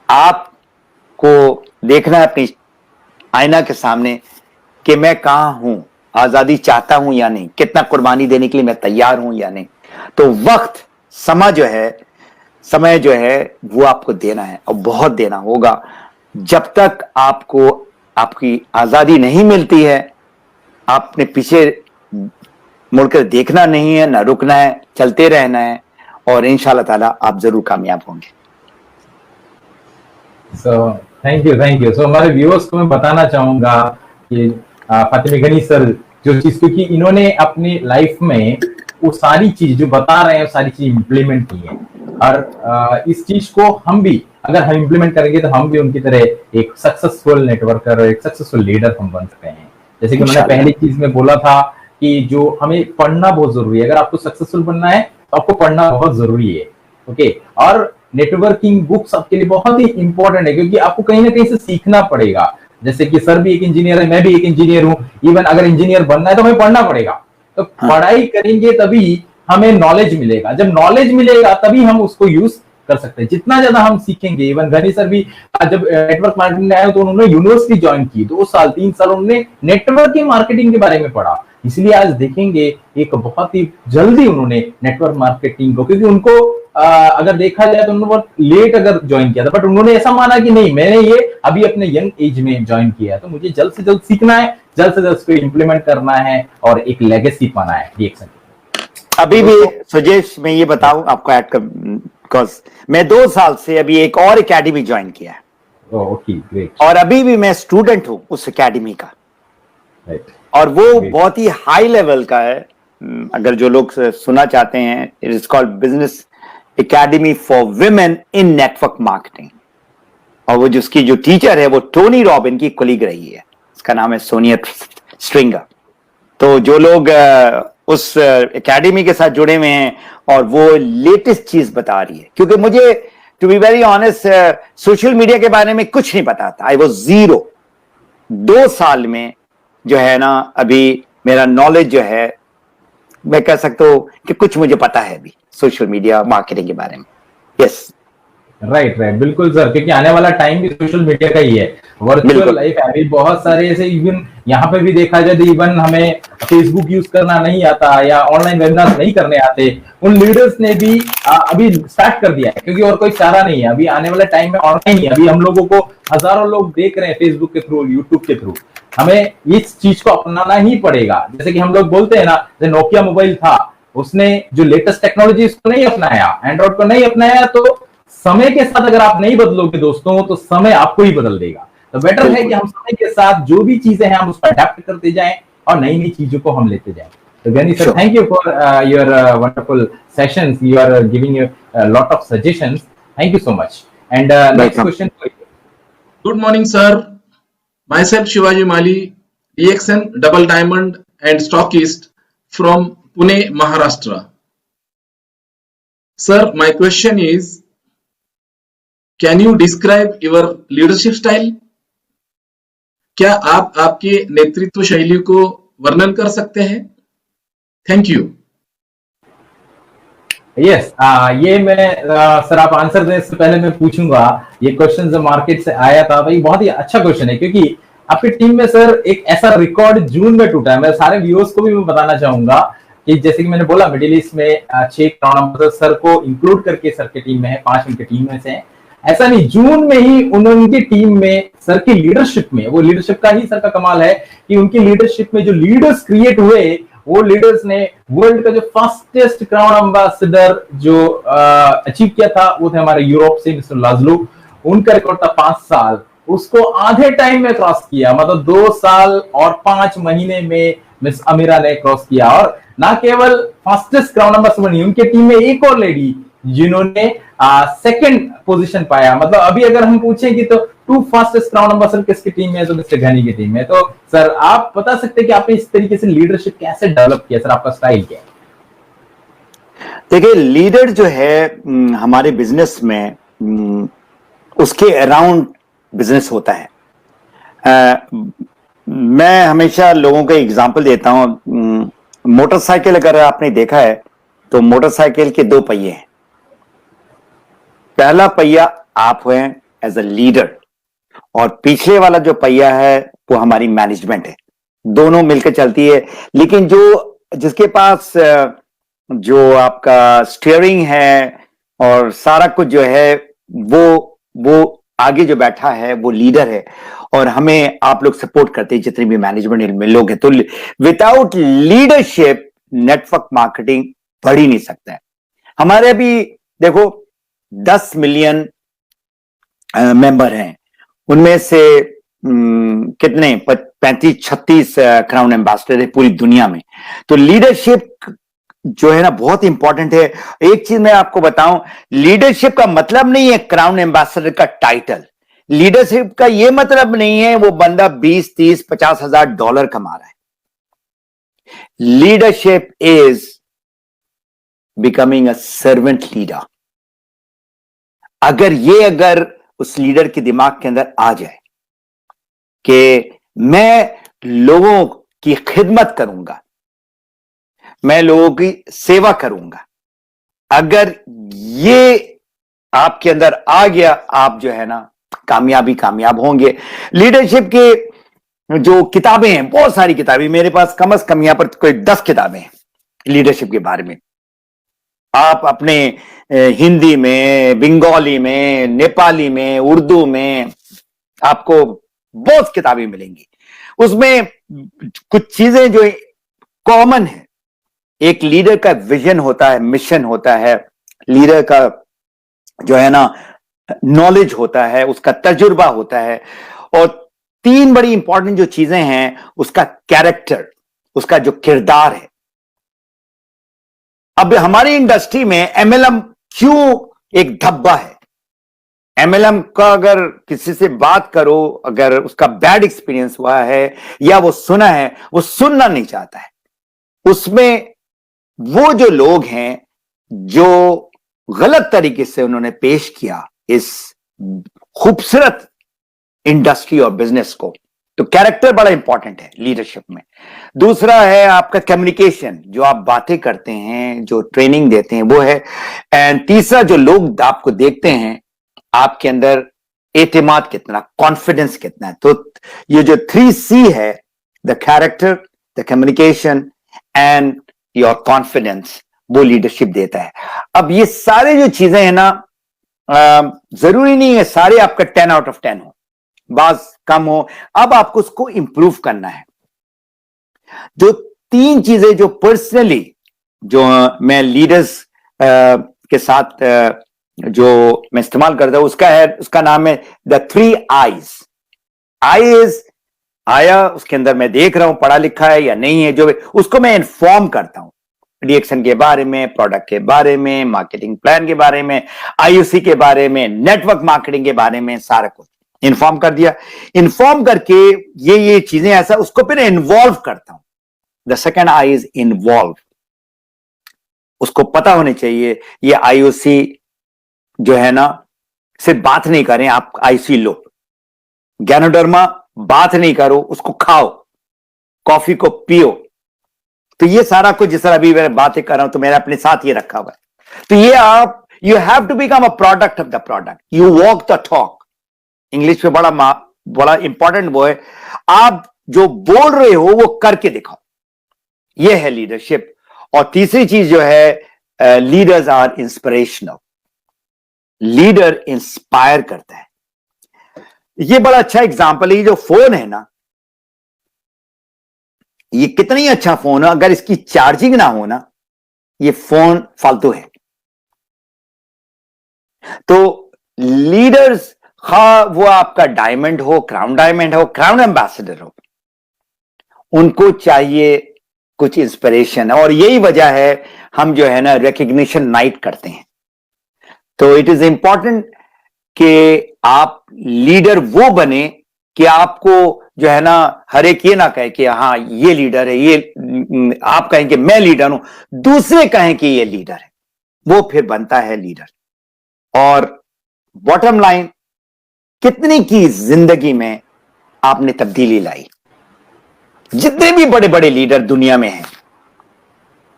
आपको देखना है अपनी आईना के सामने कि मैं कहां हूं, आजादी चाहता हूं या नहीं, कितना कुर्बानी देने के लिए मैं तैयार हूं या नहीं। तो वक्त, समय जो है वो आपको देना है, और बहुत देना होगा। जब तक आपको आपकी आजादी नहीं मिलती है, आपने पीछे मुड़कर देखना नहीं है, ना रुकना है, चलते रहना है, और इंशाल्लाह ताला आप जरूर कामयाब होंगे। सो थैंक यू। सो हमारे व्यूअर्स को मैं बताना चाहूंगा कि फातिमा गनी सर जो चीज, क्योंकि इन्होंने अपनी लाइफ में वो सारी चीज जो बता रहे हैं, वो सारी चीज इंप्लीमेंट की है, और इस चीज को हम भी अगर हम इम्प्लीमेंट करेंगे तो हम भी उनकी तरह एक सक्सेसफुल नेटवर्कर और एक सक्सेसफुल लीडर हम बन सकते हैं। जैसे कि मैंने पहली चीज में बोला था कि जो हमें पढ़ना बहुत जरूरी है, अगर आपको सक्सेसफुल बनना है तो आपको पढ़ना बहुत जरूरी है। ओके, और नेटवर्किंग बुक्स आपके लिए बहुत ही इंपॉर्टेंट है, क्योंकि आपको कहीं ना कहीं से सीखना पड़ेगा। जैसे कि सर भी एक इंजीनियर है, मैं भी एक इंजीनियर हूं, इवन अगर इंजीनियर बनना है तो हमें पढ़ना पड़ेगा। तो पढ़ाई करेंगे तभी हमें नॉलेज मिलेगा, जब नॉलेज मिलेगा तभी हम उसको यूज कर सकते हैं। जितना ज्यादा हम सीखेंगे, इवन गनी सर भी जब नेटवर्क मार्केटिंग में आए तो उन्होंने यूनिवर्सिटी ज्वाइन की, 2 साल 3 साल उन्होंने नेटवर्किंग मार्केटिंग के बारे में पढ़ा। इसलिए आज देखेंगे एक बहुत ही जल्दी उन्होंने नेटवर्क मार्केटिंग को, क्योंकि उनको अगर देखा जाए तो उन्होंने बहुत लेट अगर ज्वाइन किया था, बट उन्होंने ऐसा माना कि नहीं, मैंने ये अभी अपने यंग एज में ज्वाइन किया है, तो मुझे जल्द से जल्द सीखना है, जल्द से जल्द उसको इम्प्लीमेंट करना है और एक लेगेसी पाना है DXN। अभी भी सुजेश, मैं ये बताऊं आपको ऐड कर, बिकॉज मैं 2 साल से अभी एक और एकेडमी ज्वाइन किया है। Okay, great. और अभी भी मैं स्टूडेंट हूं उस एकेडमी का, और वो बहुत ही हाई लेवल का है। अगर जो लोग सुनना चाहते हैं, it is called business academy for women in network marketing, और वो जिसकी जो टीचर है वो टोनी रॉबिन की कोलीग रही है, उसका नाम है सोनिया स्ट्रिंगर। तो जो लोग उस एकेडमी के साथ जुड़े हुए हैं, और वो लेटेस्ट चीज बता रही है, क्योंकि मुझे to be very honest social media के बारे में कुछ नहीं पता था, आई वाज जीरो। 2 साल में जो है ना, अभी मेरा नॉलेज जो है, मैं कह सकता हूं कि कुछ मुझे पता है अभी सोशल मीडिया मार्केटिंग के बारे में। यस, राइट, बिल्कुल सर, क्योंकि आने वाला टाइम भी सोशल मीडिया का ही है, वर्चुअल लाइफ है। अभी बहुत सारे ऐसे, इवन यहाँ पे भी देखा जाए तो इवन हमें फेसबुक यूज करना नहीं आता या ऑनलाइन वेबिनार नहीं करने आते, उन लीडर्स ने भी अभी स्टार्ट कर दिया है, क्योंकि और कोई चारा नहीं है। अभी आने वाले टाइम में ऑनलाइन ही, अभी हम लोगों को हजारों लोग देख रहे हैं फेसबुक के थ्रू, यूट्यूब के थ्रू, हमें इस चीज को अपनाना ही पड़ेगा। जैसे कि हम लोग बोलते हैं ना, जैसे नोकिया मोबाइल था, उसने जो लेटेस्ट टेक्नोलॉजी उसको नहीं अपनाया, एंड्रॉइड को नहीं अपनाया, तो समय के साथ अगर आप नहीं बदलोगे दोस्तों, तो समय आपको ही बदल देगा। तो बेटर है कि हम समय के साथ जो भी चीजें हैं हम उसको अडेप्ट करते जाएं और नई नई चीजों को हम लेते जाएं। तो Ghani sir, thank you for your wonderful sessions, you are giving lot of suggestions, thank you so much. And next question. Good morning sir, myself Shivaji Mali, DXN Double Diamond and Stockist from Pune, Maharashtra. Sir, my question is, can you describe your leadership style? क्या आप आपके नेतृत्व शैली को वर्णन कर सकते हैं? Thank you. यस, ये मैं सर आप आंसर देने से पहले मैं पूछूंगा, ये क्वेश्चन जो मार्केट से आया था भाई, बहुत ही अच्छा क्वेश्चन है, क्योंकि आपकी टीम में सर एक ऐसा रिकॉर्ड जून में टूटा है। मैं सारे व्यूअर्स को भी मैं बताना चाहूंगा कि जैसे कि मैंने बोला, मिडिल ईस्ट में 6 क्राउन एम्बेसडर सर को इंक्लूड करके सर की टीम में है, 5 उनकी टीम में से हैं। ऐसा नहीं, जून में ही उनकी टीम में सर की लीडरशिप में, वो लीडरशिप का ही सर का कमाल है कि उनकी लीडरशिप में जो लीडर्स क्रिएट हुए, वो लीडर्स ने वर्ल्ड का जो फास्टेस्ट क्राउन एम्बेसडर जो अचीव किया था, वो थे हमारे यूरोप से मिस्टर लाजलू। उनका रिकॉर्ड था 5 साल, उसको आधे टाइम में क्रॉस किया, मतलब 2 साल और 5 महीने में मिस अमीरा ने क्रॉस किया। और ना केवल फास्टेस्ट क्राउन एम्बेसडर बनी, उनके टीम में एक और लेडी जिन्होंने सेकंड पोजीशन पाया। मतलब अभी अगर हम पूछें कि तो 2 फास्टेस्ट क्राउन एम्बेसडर किसकी टीम में है, तो मिस्टर घनी की टीम में। तो सर आप बता सकते हैं कि आपने इस तरीके से लीडरशिप कैसे डेवलप किया, सर आपका स्टाइल क्या है? देखिए, लीडर जो है हमारे बिजनेस में उसके अराउंड बिजनेस होता है। मैं हमेशा लोगों को एग्जांपल देता हूं। मोटरसाइकिल अगर आपने देखा है तो मोटरसाइकिल के 2 पहिए हैं। पहला पहिया आप हैं एज अ लीडर, और पिछले वाला जो पहिया है वो हमारी मैनेजमेंट है। दोनों मिलकर चलती है, लेकिन जिसके पास जो आपका स्टीयरिंग है और सारा कुछ जो है, वो आगे जो बैठा है वो लीडर है, और हमें आप लोग सपोर्ट करते हैं जितने भी मैनेजमेंट में लोग हैं। तो विदाउट लीडरशिप नेटवर्क मार्केटिंग बढ़ ही नहीं सकता है। हमारे अभी देखो 10 मिलियन मेंबर हैं, उनमें से कितने 35-36 क्राउन एम्बेसडर है पूरी दुनिया में। तो लीडरशिप जो है ना बहुत इंपॉर्टेंट है। एक चीज मैं आपको बताऊं, लीडरशिप का मतलब नहीं है क्राउन एम्बेसडर का टाइटल। लीडरशिप का यह मतलब नहीं है वो बंदा 20, 30, 50,000 डॉलर कमा रहा है। Leadership is becoming a servant leader. अगर उस लीडर के दिमाग के अंदर आ जाए कि मैं लोगों की खिदमत करूंगा, मैं लोगों की सेवा करूंगा, अगर ये आपके अंदर आ गया, आप जो है ना कामयाब होंगे। लीडरशिप के जो किताबें हैं, बहुत सारी किताबें मेरे पास, कम से कम यहां पर कोई 10 किताबें हैं लीडरशिप के बारे में। आप अपने हिंदी में, बंगाली में, नेपाली में, उर्दू में आपको बहुत किताबें मिलेंगी। उसमें कुछ चीजें जो कॉमन है, एक लीडर का विजन होता है, मिशन होता है, लीडर का जो है ना नॉलेज होता है, उसका तजुर्बा होता है, और 3 बड़ी इंपॉर्टेंट जो चीजें हैं, उसका कैरेक्टर, उसका जो किरदार है। अब हमारी इंडस्ट्री में एमएलएम क्यों एक धब्बा है? एमएलएम का अगर किसी से बात करो, अगर उसका बैड एक्सपीरियंस हुआ है या वो सुना है, वो सुनना नहीं चाहता है। उसमें वो जो लोग हैं जो गलत तरीके से उन्होंने पेश किया इस खूबसूरत इंडस्ट्री और बिजनेस को, तो कैरेक्टर बड़ा इंपॉर्टेंट है लीडरशिप में। दूसरा है आपका कम्युनिकेशन, जो आप बातें करते हैं, जो ट्रेनिंग देते हैं, वो है। एंड तीसरा, जो लोग आपको देखते हैं, आपके अंदर एतमाद कितना, कॉन्फिडेंस कितना है। तो ये जो 3C है, the character, the communication and your confidence, वो लीडरशिप देता है। अब ये सारे जो चीजें हैं ना, जरूरी नहीं है सारे आपका 10 आउट ऑफ 10 हो, बाज कम हो। अब आपको उसको इंप्रूव करना है। जो 3 चीजें जो पर्सनली जो मैं लीडर्स के साथ जो मैं इस्तेमाल करता हूं, उसका नाम है द 3 I's। आया, उसके अंदर मैं देख रहा हूं पढ़ा लिखा है या नहीं है, जो उसको मैं इन्फॉर्म करता हूं रिएक्शन के बारे में, प्रोडक्ट के बारे में, मार्केटिंग प्लान के बारे में, IOC के बारे में, नेटवर्क मार्केटिंग के बारे में, सारा कुछ इन्फॉर्म कर दिया। इन्फॉर्म करके ये चीजें ऐसा उसको फिर इन्वॉल्व करता हूं। The second I is involve. उसको पता होने चाहिए ये IOC जो है ना, सिर्फ बात नहीं करें आप, IOC लो, ज्ञानोडर्मा बात नहीं करो, उसको खाओ, कॉफी को पियो। तो ये सारा कुछ जिस तरह अभी मैं बातें कर रहा हूं, तो मैंने अपने साथ ये रखा हुआ है। तो ये आप, you have to become a product of the product, you walk the talk. English में बड़ा इंपॉर्टेंट वो है, आप जो बोल रहे हो वो करके दिखाओ। ये है लीडरशिप। और तीसरी चीज जो है, leaders are inspirational. Leader inspire करता है। ये बड़ा अच्छा एग्जांपल है। ये जो फोन है ना, ये कितना ही अच्छा फोन है, अगर इसकी चार्जिंग ना हो ना, ये फोन फालतू है। तो लीडर्स, वो आपका डायमंड हो, क्राउन डायमंड हो, क्राउन एम्बेसडर हो, उनको चाहिए कुछ इंस्पिरेशन। और यही वजह है हम जो है ना रिकग्निशन नाइट करते हैं। तो इट इज इंपॉर्टेंट कि आप लीडर वो बने कि आपको जो है ना हर एक ये ना कहे कि हाँ ये लीडर है, ये आप कहें कि मैं लीडर हूं, दूसरे कहें कि ये लीडर है, वो फिर बनता है लीडर। और बॉटम लाइन, कितनी की जिंदगी में आपने तब्दीली लाई। जितने भी बड़े बड़े लीडर दुनिया में हैं,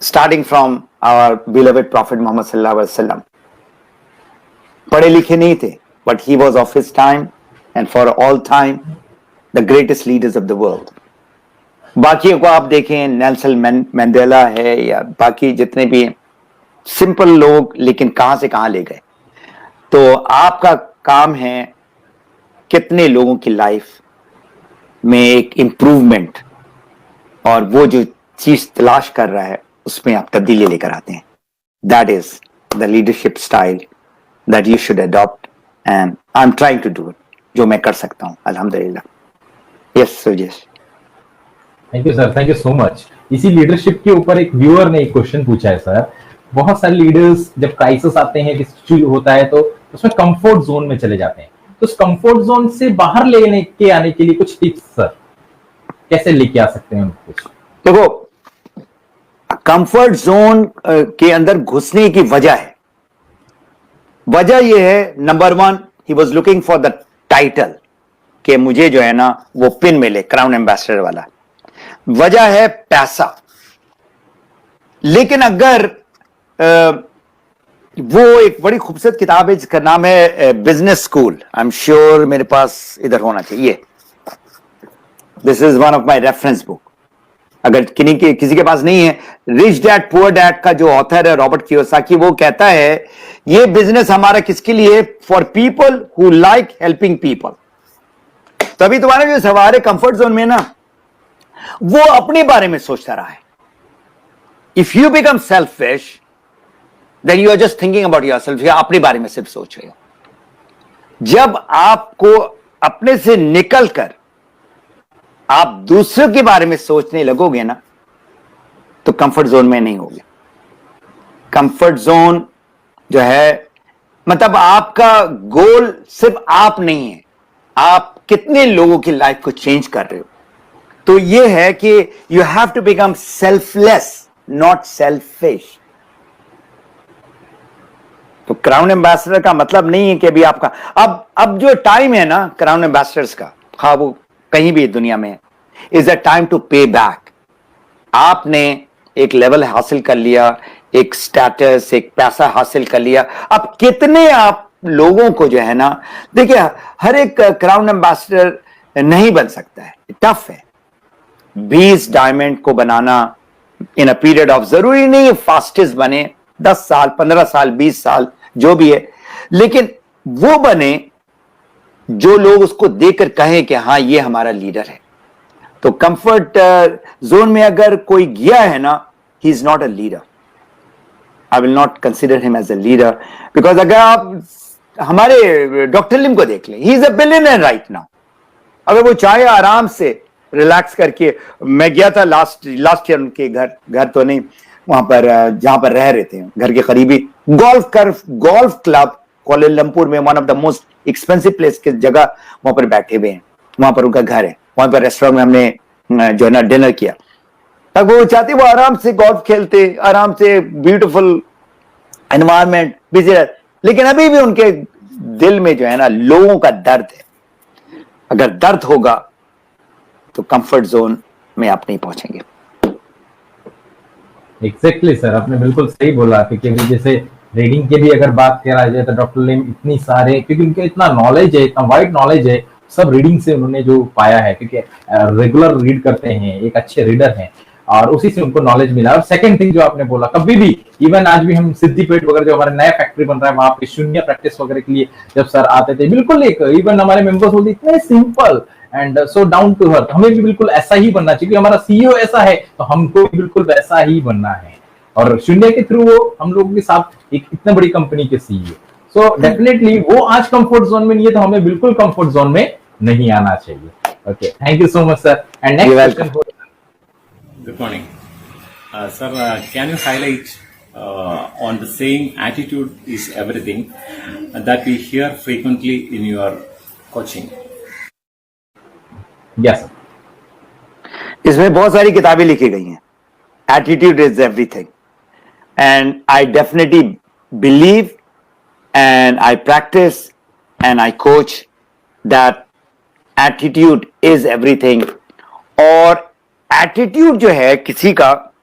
starting from our beloved prophet Muhammad सल्लल्लाहु अलैहि वसल्लम, पढ़े लिखे नहीं थे, but he was of his time and for all time the greatest leaders of the world. बाकी को आप देखें, नेल्सन मंडेला है या बाकी जितने भी सिंपल लोग, लेकिन कहां से कहां ले गए। तो आपका काम है कितने लोगों की लाइफ में एक इंप्रूवमेंट, और वो जो चीज तलाश कर रहा है उसमें आप तब्दीली लेकर आते हैं। That is the leadership style that you should adopt, and I'm trying to do it, जो मैं कर सकता हूं, अल्हम्दुलिल्लाह। Yes, Sujesh. Thank you sir, thank you so much. इसी लीडरशिप के ऊपर एक व्यूअर ने एक क्वेश्चन पूछा है सर। बहुत सारे लीडर्स जब क्राइसिस आते हैं, इश्यू होता है, तो उसमें कंफर्ट जोन में चले जाते हैं। तो उस कंफर्ट जोन से बाहर लेने के आने के लिए कुछ टिप्स सर, कैसे लेके आ सकते हैं कुछ? देखो, कंफर्ट जोन के अंदर घुसने की वजह यह है, number one, he was looking for the title, कि मुझे जो है ना वो पिन मिले, क्राउन एम्बेसडर वाला। वजह है पैसा। लेकिन अगर वो एक बड़ी खूबसूरत किताब है जिसका नाम है business school, I am sure मेरे पास इधर होना चाहिए, this is one of my reference book, अगर किसी के पास नहीं है, रिच डैड पुअर डैड का जो ऑथर है रॉबर्ट कियोसाकी, वो कहता है ये बिजनेस हमारा किसके लिए? For people who like helping people. तभी तुम्हारा जो सवाल है कंफर्ट जोन में ना, वो अपने बारे में सोचता रहा है। If you become selfish then you are just thinking about yourself, या अपने बारे में सिर्फ सोच रहे हो। जब आपको अपने से निकलकर आप दूसरों के बारे में सोचने लगोगे ना, तो कंफर्ट जोन में नहीं होगे। कंफर्ट जोन जो है, मतलब आपका गोल सिर्फ आप नहीं है, आप कितने लोगों की लाइफ को चेंज कर रहे हो। तो यह है कि you have to become selfless, not selfish. तो क्राउन एम्बेसडर का मतलब नहीं है कि अभी आपका अब जो टाइम है ना क्राउन एम्बेसडर्स का, खा वो कहीं भी दुनिया में, इज अ टाइम टू पे बैक। आपने एक लेवल हासिल कर लिया, एक स्टेटस, एक पैसा हासिल कर लिया। अब कितने आप लोगों को जो है ना, देखिए हर एक क्राउन एम्बेसडर नहीं बन सकता है, टफ है। 20 डायमंड को बनाना इन अ पीरियड ऑफ, जरूरी नहीं है फास्टेस्ट बने, 10 साल, 15 साल, 20 साल, जो भी है, लेकिन वो बने जो लोग उसको देखकर कहें कि हाँ ये हमारा लीडर है। तो कंफर्ट जोन में अगर कोई गया है ना, he is not a leader. I will not consider him as a leader, because अगर आप हमारे डॉक्टर लिम को देख लें, he is a billionaire right now. अगर वो चाहे आराम से रिलैक्स करके, मैं गया था लास्ट ईयर उनके घर तो नहीं, वहां पर जहां पर रह रहे थे, घर के करीबी गोल्फ क्लब कोलंबपुर में, one of the most expensive place की जगह, वहां पर बैठे हुए हैं, वहां पर उनका घर है, वहां पर रेस्टोरेंट में हमने जो है ना डिनर किया। तब वो चाहते वो आराम से गोल्फ खेलते, आराम से ब्यूटीफुल एनवायरमेंट, बिजी रहते, लेकिन अभी भी उनके दिल में जो है ना लोगों का दर्द है। अगर दर्द होगा तो कंफर्ट जोन में आप नहीं पहुंचेंगे। एग्जैक्टली सर, आपने बिल्कुल सही बोला, क्योंकि जैसे रीडिंग की भी अगर बात करा जाए तो डॉक्टर लिम इतनी सारे, क्योंकि उनके इतना नॉलेज है, इतना वाइड नॉलेज है, सब रीडिंग से उन्होंने जो पाया है, क्योंकि रेगुलर रीड करते हैं, एक अच्छे रीडर हैं, और उसी से उनको नॉलेज मिला। और सेकंड थिंग जो आपने बोला, कभी भी इवन आज भी हम सिद्धिपेट वगैरह जो हमारा नया फैक्ट्री बन रहा है, वहां पे शून्य प्रैक्टिस वगैरह के लिए जब सर आते थे, बिल्कुल एक इवन हमारे मेंबर्स बोलते इतने simple and so down to earth, हमें भी बिल्कुल ऐसा ही बनना चाहिए। हमारा सीईओ ऐसा है तो हमको भी बिल्कुल वैसा ही बनना है, और शून्य के थ्रू वो हम लोगों के साथ एक इतने बड़ी कंपनी के सीईओ। सो डेफिनेटली वो आज कंफर्ट जोन में नहीं है, तो हमें बिल्कुल कंफर्ट जोन में नहीं आना चाहिए। Okay, thank you so much sir. And next question. Good morning. Sir, can you highlight on the saying attitude is everything that we hear frequently in your coaching? Yes, sir. इसमें बहुत सारी किताबें लिखी गई हैं, attitude is everything, and I definitely believe and I practice and I coach that attitude is everything. और attitude जो है किसी का,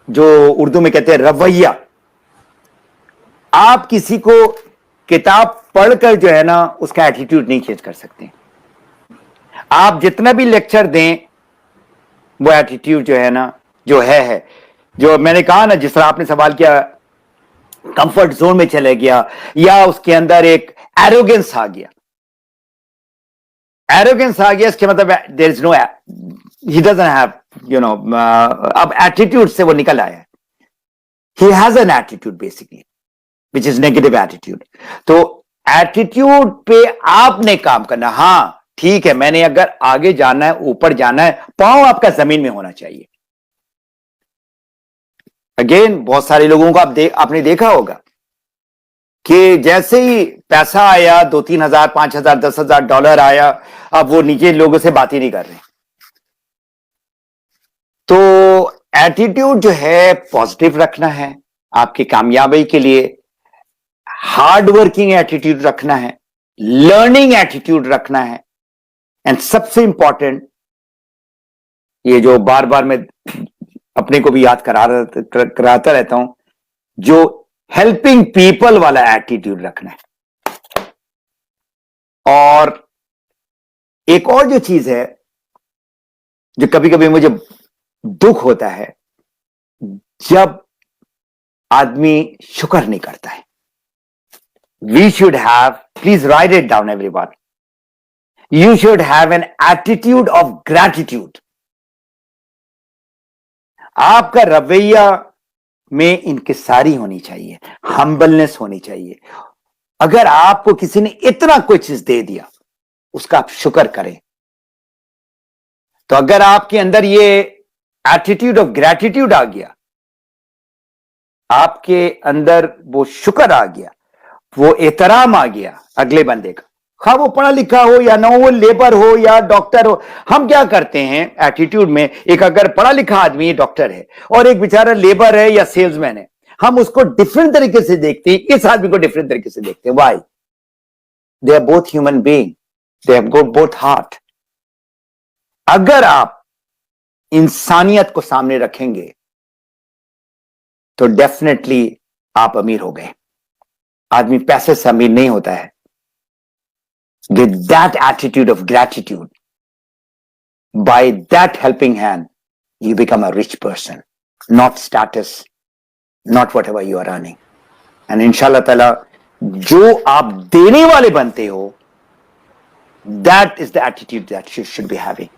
जो उर्दू में कहते हैं रवैया, आप किसी को किताब पढ़कर जो है ना उसका एटीट्यूड नहीं चेंज कर सकते। आप जितना भी लेक्चर दें, वो एटीट्यूड जो है ना, जो है जो मैंने कहा ना, जिस तरह आपने सवाल किया, कंफर्ट जोन में चले गया या उसके अंदर एक एरोगेंस आ गया। एरोगेंस आ गया इसके मतलब there is no, he doesn't have अब एटीट्यूड से वो निकल आया है। He has an attitude basically which is negative attitude. तो एटीट्यूड पे आपने काम करना। हाँ, ठीक है, मैंने अगर आगे जाना है, ऊपर जाना है, पांव आपका जमीन में होना चाहिए। अगेन बहुत सारे लोगों को आपने देखा होगा कि जैसे ही पैसा आया, 2-3 हजार, 5 हजार, 10 हजार डॉलर आया, अब वो नीचे लोगों से बात ही नहीं कर रहे। तो एटीट्यूड जो है पॉजिटिव रखना है आपकी कामयाबी के लिए, हार्ड वर्किंग एटीट्यूड रखना है, लर्निंग एटीट्यूड रखना है, एंड सबसे इंपॉर्टेंट, ये जो बार बार मैं अपने को भी याद कराता रहता हूं, जो हेल्पिंग पीपल वाला एटीट्यूड रखना है। और एक और जो चीज है जो कभी कभी मुझे दुख होता है, जब आदमी शुक्र नहीं करता है। We should have, please write it down everyone, you should have an attitude of gratitude. आपका रवैया में इंकिसारी होनी चाहिए, हम्बलनेस होनी चाहिए। अगर आपको किसी ने इतना कोई चीज दे दिया, उसका आप शुक्र करें। तो अगर आपके अंदर ये एटीट्यूड ऑफ ग्रैटिट्यूड आ गया, आपके अंदर वो शुक्र आ गया, वो एहतराम आ गया अगले बंदे का, खा वो पढ़ा लिखा हो या ना, वो लेबर हो या डॉक्टर हो। हम क्या करते हैं एटीट्यूड में, एक अगर पढ़ा लिखा आदमी डॉक्टर है और एक बेचारा लेबर है या सेल्समैन है, हम उसको डिफरेंट तरीके से देखते हैं, इस आदमी को डिफरेंट तरीके से देखते हैं। Why? They are both human being, they have got both heart. अगर आप इंसानियत को सामने रखेंगे तो डेफिनेटली आप अमीर हो गए। आदमी पैसे से अमीर नहीं होता है। With that attitude of gratitude, by that helping hand, you become a rich person, not status, not whatever you are earning. And inshallah ta'ala, जो आप देने वाले बनते हो, that is the attitude that you should be having.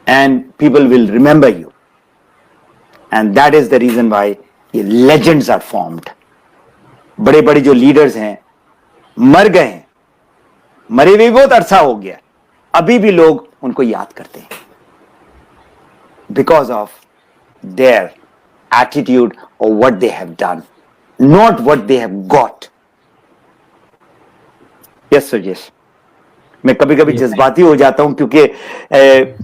And people will remember you. And that is the reason why legends are formed. बड़े बड़े जो leaders हैं, मर गए हैं, मरे भी बहुत अरसा हो गया, अभी भी लोग उनको याद करते हैं, बिकॉज ऑफ देयर एटीट्यूड और what they have done, not what they have got. Yes Sujesh, मैं कभी कभी जज्बाती हो जाता हूं, क्योंकि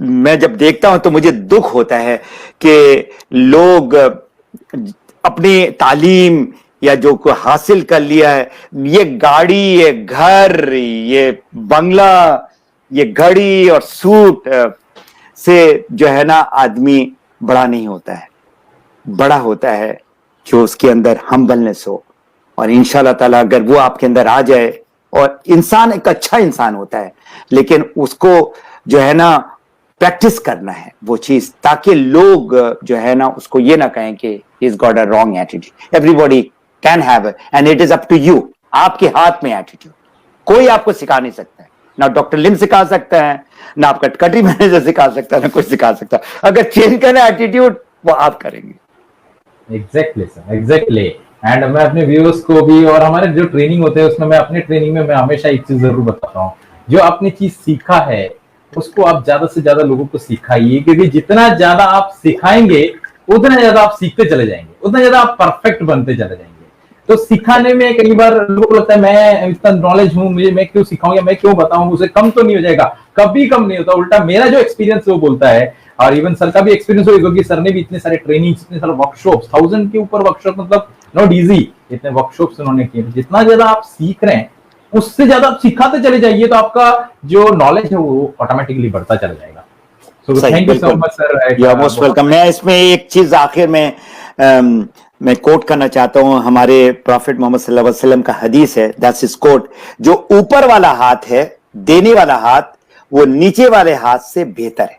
मैं जब देखता हूं तो मुझे दुख होता है कि लोग अपनी तालीम या जो को हासिल कर लिया है, ये गाड़ी, ये घर, ये बंगला, ये घड़ी और सूट से जो है ना आदमी बड़ा नहीं होता है। बड़ा होता है जो उसके अंदर हम्बलनेस हो, और इंशाल्लाह ताला अगर वो आपके अंदर आ जाए, और इंसान एक अच्छा इंसान होता है, लेकिन उसको जो है ना प्रैक्टिस करना है वो चीज, ताकि लोग जो है ना उसको ये ना कहें कि he is got a wrong attitude. Everybody can have and it is up to you. आपके हाथ में एटीट्यूड, कोई आपको सिखा नहीं सकता है, ना डॉक्टर लिम सिखा सकता है, ना आपका कंट्री मैनेजर सिखा सकता है, ना कुछ सिखा सकता है। अगर चेंज करना एटीट्यूड, वो आप करेंगे। Exactly sir, exactly. एंड मैं अपने व्यूअर्स को भी, और हमारे जो ट्रेनिंग होते हैं उसमें मैं अपने ट्रेनिंग में मैं हमेशा एक चीज जरूर बताता हूँ, जो आपने चीज सीखा है उसको आप ज्यादा से ज्यादा लोगों को सिखाइए, क्योंकि जितना ज्यादा आप सिखाएंगे उतना ज्यादा आप सीखते चले जाएंगे, उतना ज्यादा आप परफेक्ट बनते चले जाएंगे। तो सिखाने में कई बार लोगों को लगता है मैं इतना नॉलेज हूं, मुझे मैं क्यों सिखाऊं या मैं क्यों बताऊं, उसे कम तो नहीं हो जाएगा, कभी कम नहीं होता। उल्टा मेरा जो एक्सपीरियंस वो बोलता है, और इवन सर का भी एक्सपीरियंस होगा, क्योंकि सर ने भी इतने सारे ट्रेनिंग, इतने सारे वर्कशॉप्स, 1000 के ऊपर वर्कशॉप, मतलब नॉट इजी, इतने वर्कशॉप्स उन्होंने किए। जितना ज्यादा आप सीख रहे हैं उससे ज्यादा आप सिखाते चले जाइए, तो आपका जो नॉलेज है वो ऑटोमेटिकली बढ़ता चला जाएगा। So thank you so much sir, you are most welcome. मैं इसमें एक चीज आखिर में मैं कोट करना चाहता हूं, हमारे प्रॉफिट मोहम्मद सल्लल्लाहु अलैहि वसल्लम का हदीस है, दैट्स हिज कोट, जो ऊपर वाला हाथ है, देने वाला हाथ, वो नीचे वाले हाथ से बेहतर है।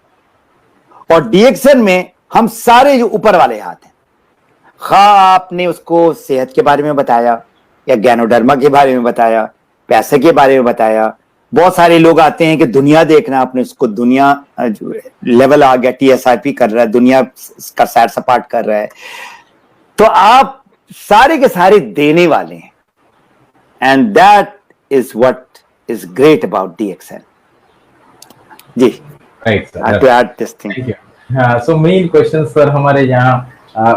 और डीएक्सन में हम सारे जो ऊपर वाले हाथ हैं, खा आपने उसको सेहत के बारे में बताया या ज्ञानोधर्मा के बारे में बताया, पैसे के बारे में बताया। बहुत सारे लोग आते हैं कि दुनिया देखना, आपने उसको दुनिया लेवल आ गया, टीएसआईपी कर रहा है, दुनिया का सैर सपाट कर रहा है। तो आप सारे के सारे देने वाले हैं, and that is what is great about DXN. जी, right I have to add this thing. Thank you. हाँ, सो मेन क्वेश्चन सर हमारे यहाँ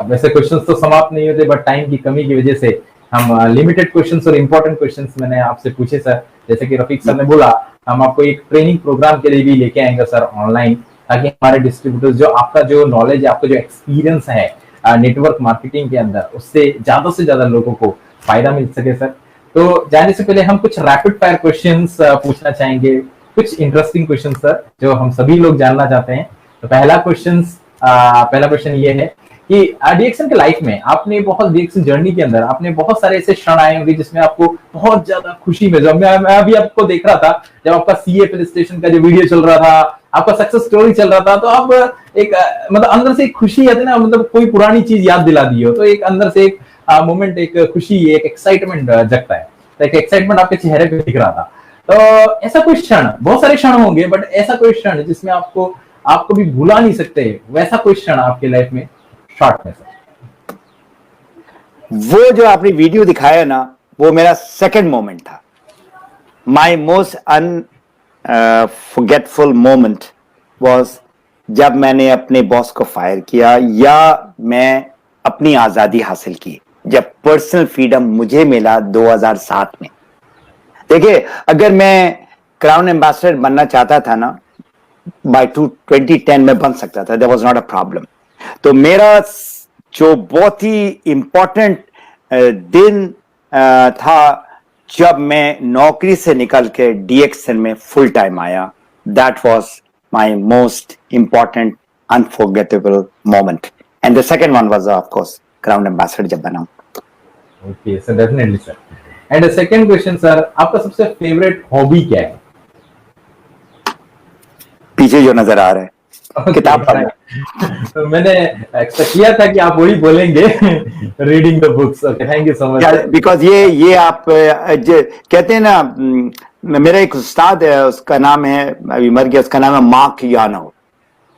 वैसे क्वेश्चंस तो समाप्त नहीं होते, बट टाइम की कमी की वजह से हम लिमिटेड क्वेश्चंस और इम्पोर्टेंट क्वेश्चंस मैंने आपसे पूछे सर। जैसे कि रफीक सर ने बोला, हम आपको एक ट्रेनिंग प्रोग्राम के लिए भी लेके आएंगे सर ऑनलाइन, ताकि हमारे डिस्ट्रीब्यूटर्स जो आपका जो नॉलेज है, आपका जो एक्सपीरियंस है नेटवर्क मार्केटिंग के अंदर, उससे ज्यादा लोगों को फायदा मिल सके सर। तो जाने से पहले हम कुछ रैपिड फायर क्वेश्चंस पूछना चाहेंगे, कुछ इंटरेस्टिंग क्वेश्चन सर जो हम सभी लोग जानना चाहते हैं। तो पहला क्वेश्चन ये है कि डीएक्सन के लाइफ में आपने बहुत डीएक्सन जर्नी के अंदर आपने बहुत सारे ऐसे क्षण आए होंगे जिसमें आपको बहुत ज्यादा खुशी मिल। मैं अभी आपको देख रहा था जब आपका सीए रजिस्ट्रेशन का जो वीडियो चल रहा था, आपका सक्सेस स्टोरी चल रहा था, तो आप एक मतलब अंदर से एक खुशी आती है ना, मतलब कोई पुरानी चीज याद दिला दी हो, तो एक अंदर से एक मोमेंट, एक खुशी, एक एक्साइटमेंट जगता है। तो एक एक्साइटमेंट आपके चेहरे पे दिख रहा था। तो ऐसा कोई क्षण, बहुत सारे क्षण होंगे, बट ऐसा कोई क्षण जिसमें आपको भी भुला नहीं सकते, वैसा कोई क्षण आपके लाइफ में शॉर्ट में सर? वो जो आपने वीडियो दिखाया ना, वो मेरा सेकंड मोमेंट था। माय मोस्ट अनफॉरगेटफुल मोमेंट वाज जब मैंने अपने बॉस को फायर किया, या मैं अपनी आजादी हासिल की, जब पर्सनल फ्रीडम मुझे मिला 2007 में। देखिए, अगर मैं क्राउन एम्बेसडर बनना चाहता था ना, बाय 2010 में बन सकता था, that was not a problem. तो मेरा जो बहुत ही इंपॉर्टेंट दिन था जब मैं नौकरी से निकल के डीएक्सन में फुल टाइम आया, that was my most important unforgettable moment. And the second one was of course crown ambassador जब बना। Okay sir, definitely sir. And the second question sir, आपका सबसे फेवरेट हॉबी क्या है? पीछे जो नजर आ रहा है किताब पढ़ना। तो मैंने एक्सपेक्ट किया था कि आप वही बोलेंगे, reading the books. Okay, thank you so much. Because ये आप कहते हैं ना, मेरा एक उस्ताद है, उसका नाम है, अभी मर गया, उसका नाम है मार्क यानो।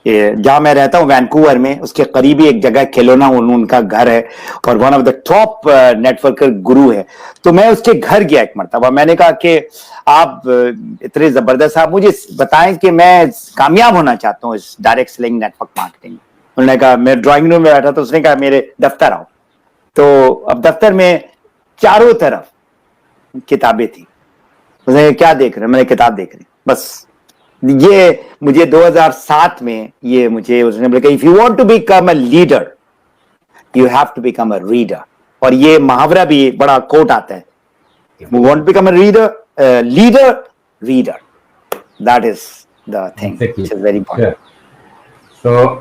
जहां मैं रहता हूँ वैंकूवर में, उसके करीबी एक जगह खिलौना उनका घर है, और one of the top networker गुरु है। तो मैं उसके घर गया एक मरतबा, मैंने कहा कि आप इतने जबरदस्त, आप मुझे बताएं कि मैं कामयाब होना चाहता हूँ इस डायरेक्ट सेलिंग नेटवर्क मार्केटिंग। उन्होंने कहा, मैं ड्राइंग रूम में बैठा, तो उसने कहा मेरे दफ्तर आओ। तो अब दफ्तर में चारों तरफ किताबें थी। उसने, क्या देख रहे? मैंने किताब देख रही। बस ये मुझे 2007 में ये मुझे उसने बोला कि if you want to become a leader you have to become a reader. और ये मुहावरा भी बड़ा कोट आता है, you want to become a leader reader. That is the thing which is very important. So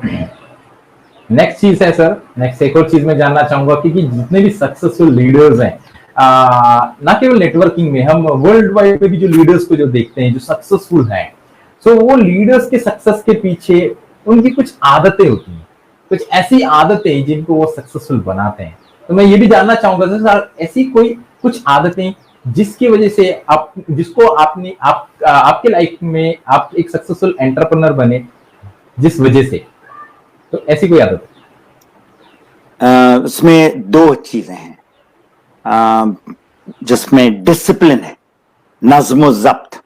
next चीज है sir, next एक और चीज मैं जानना चाहूंगा कि जितने भी सक्सेसफुल लीडर्स हैं, ना केवल नेटवर्किंग में, हम वर्ल्ड वाइड में भी जो लीडर्स को जो देखते हैं जो सक्सेसफुल हैं, सो वो लीडर्स के सक्सेस के पीछे उनकी कुछ आदतें होती हैं, कुछ ऐसी आदतें जिनको वो सक्सेसफुल बनाते हैं। तो मैं ये भी जानना चाहूंगा सर, ऐसी कोई कुछ आदतें जिसकी वजह से आपके लाइफ में आप एक सक्सेसफुल एंटरप्रेन्योर बने, जिस वजह से, तो ऐसी कोई आदत? उसमें दो चीजें हैं, जिसमें डिसिप्लिन है, नज्म जब्त।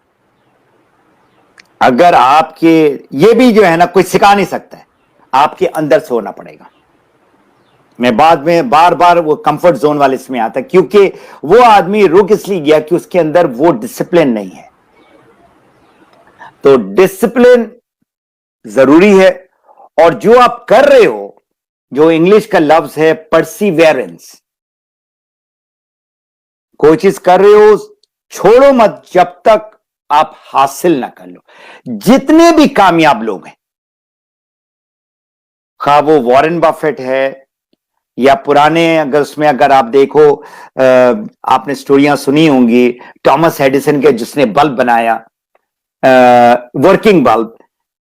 अगर आपके, ये भी जो है ना, कोई सिखा नहीं सकता है, आपके अंदर से होना पड़ेगा। मैं बाद में बार बार वो कंफर्ट जोन वाले इसमें आता है, क्योंकि वो आदमी रुक इसलिए गया कि उसके अंदर वो डिसिप्लिन नहीं है। तो डिसिप्लिन जरूरी है, और जो आप कर रहे हो, जो इंग्लिश का लफ्ज है परसिवेरेंस, कोई चीज कर रहे हो छोड़ो मत जब तक आप हासिल ना कर लो। जितने भी कामयाब लोग हैं, खा वो वॉरेन बफेट है या पुराने, अगर उसमें अगर आप देखो, आपने स्टोरियां सुनी होंगी थॉमस एडिसन के, जिसने बल्ब बनाया, वर्किंग बल्ब,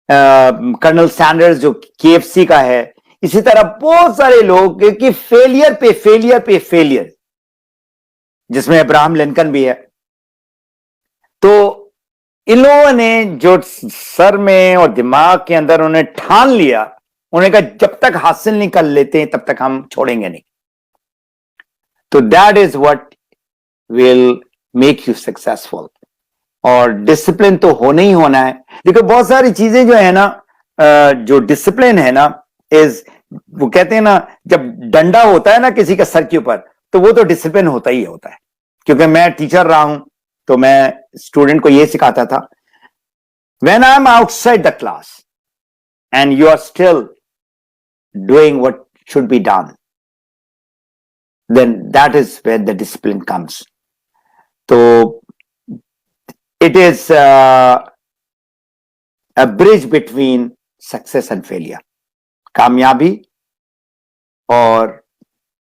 कर्नल सैंडर्स जो केएफसी का है। इसी तरह बहुत सारे लोग कि फेलियर पे फेलियर पे फेलियर, जिसमें अब्राहम लिंकन भी है। तो इन लोगों ने जो सर में और दिमाग के अंदर उन्होंने ठान लिया, उन्होंने कहा जब तक हासिल नहीं कर लेते हैं तब तक हम छोड़ेंगे नहीं। तो that is what will make you successful. और डिसिप्लिन तो होना ही होना है। देखो बहुत सारी चीजें जो है ना, जो डिसिप्लिन है ना, वो कहते हैं ना, जब डंडा होता है ना किसी का सर के ऊपर, तो वो तो डिसिप्लिन होता ही होता है। क्योंकि मैं टीचर रहा हूं, तो मैं स्टूडेंट को ये सिखाता था, when I am outside the class and you are still doing what should be done, then that is where the discipline comes. तो it is a bridge between success and failure। कामयाबी और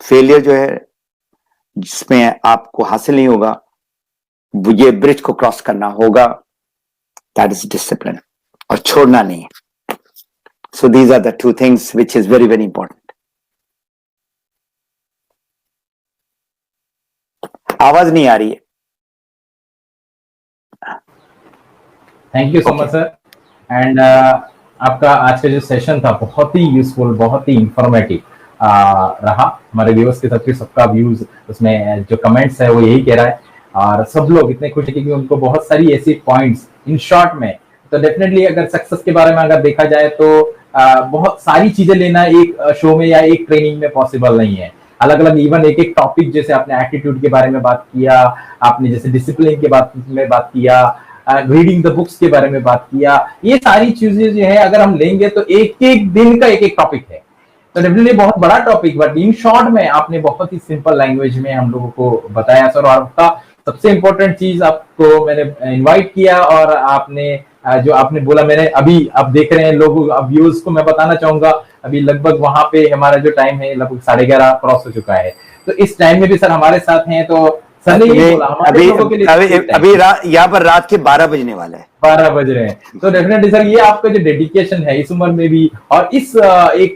failure जो है, जिसमें आपको हासिल नहीं होगा, ये ब्रिज को क्रॉस करना होगा, दैट इज डिसिप्लिन, और छोड़ना नहीं। So these are the two things which is very very important. आवाज नहीं आ रही है। Thank you so much sir. And आपका आज का जो सेशन था बहुत ही यूजफुल, बहुत ही इंफॉर्मेटिव रहा हमारे व्यूअर्स के साथ। सबका व्यूज उसमें जो कमेंट्स है वो यही कह रहा है, और सब लोग इतने खुश है क्योंकि उनको बहुत सारी ऐसी पॉइंट्स इन शॉर्ट में। तो डेफिनेटली अगर सक्सेस के बारे में अगर देखा जाए तो बहुत सारी चीजें लेना एक शो में या एक ट्रेनिंग में पॉसिबल नहीं है। अलग अलग इवन एक एक टॉपिक, जैसे आपने एटीट्यूड के बारे में बात किया, आपने जैसे डिसिप्लिन के बात किया, रीडिंग द बुक्स के बारे में बात किया, ये सारी चीजें जो है अगर हम लेंगे तो एक एक दिन का एक एक टॉपिक है। तो डेफिनेटली बहुत बड़ा टॉपिक, बट इन शॉर्ट में आपने बहुत ही सिंपल लैंग्वेज में हम लोगों को बताया सर। और आपका सबसे इंपॉर्टेंट चीज, आपको मैंने इनवाइट किया और आपने जो आपने बोला, मैंने अभी आप देख रहे हैं लोग, अब व्यूअर्स को मैं बताना चाहूंगा, अभी लगभग वहां पे हमारा जो टाइम है लगभग 11:30 क्रॉस हो चुका है। तो इस टाइम में भी सर हमारे साथ हैं, तो सर ने ये बोला हमारे लोगों के लिए अभी यहाँ पर रात के 12 बजने वाला है, 12 बज रहे हैं। तो डेफिनेटली सर ये आपका जो डेडिकेशन है इस उम्र में भी, और इस एक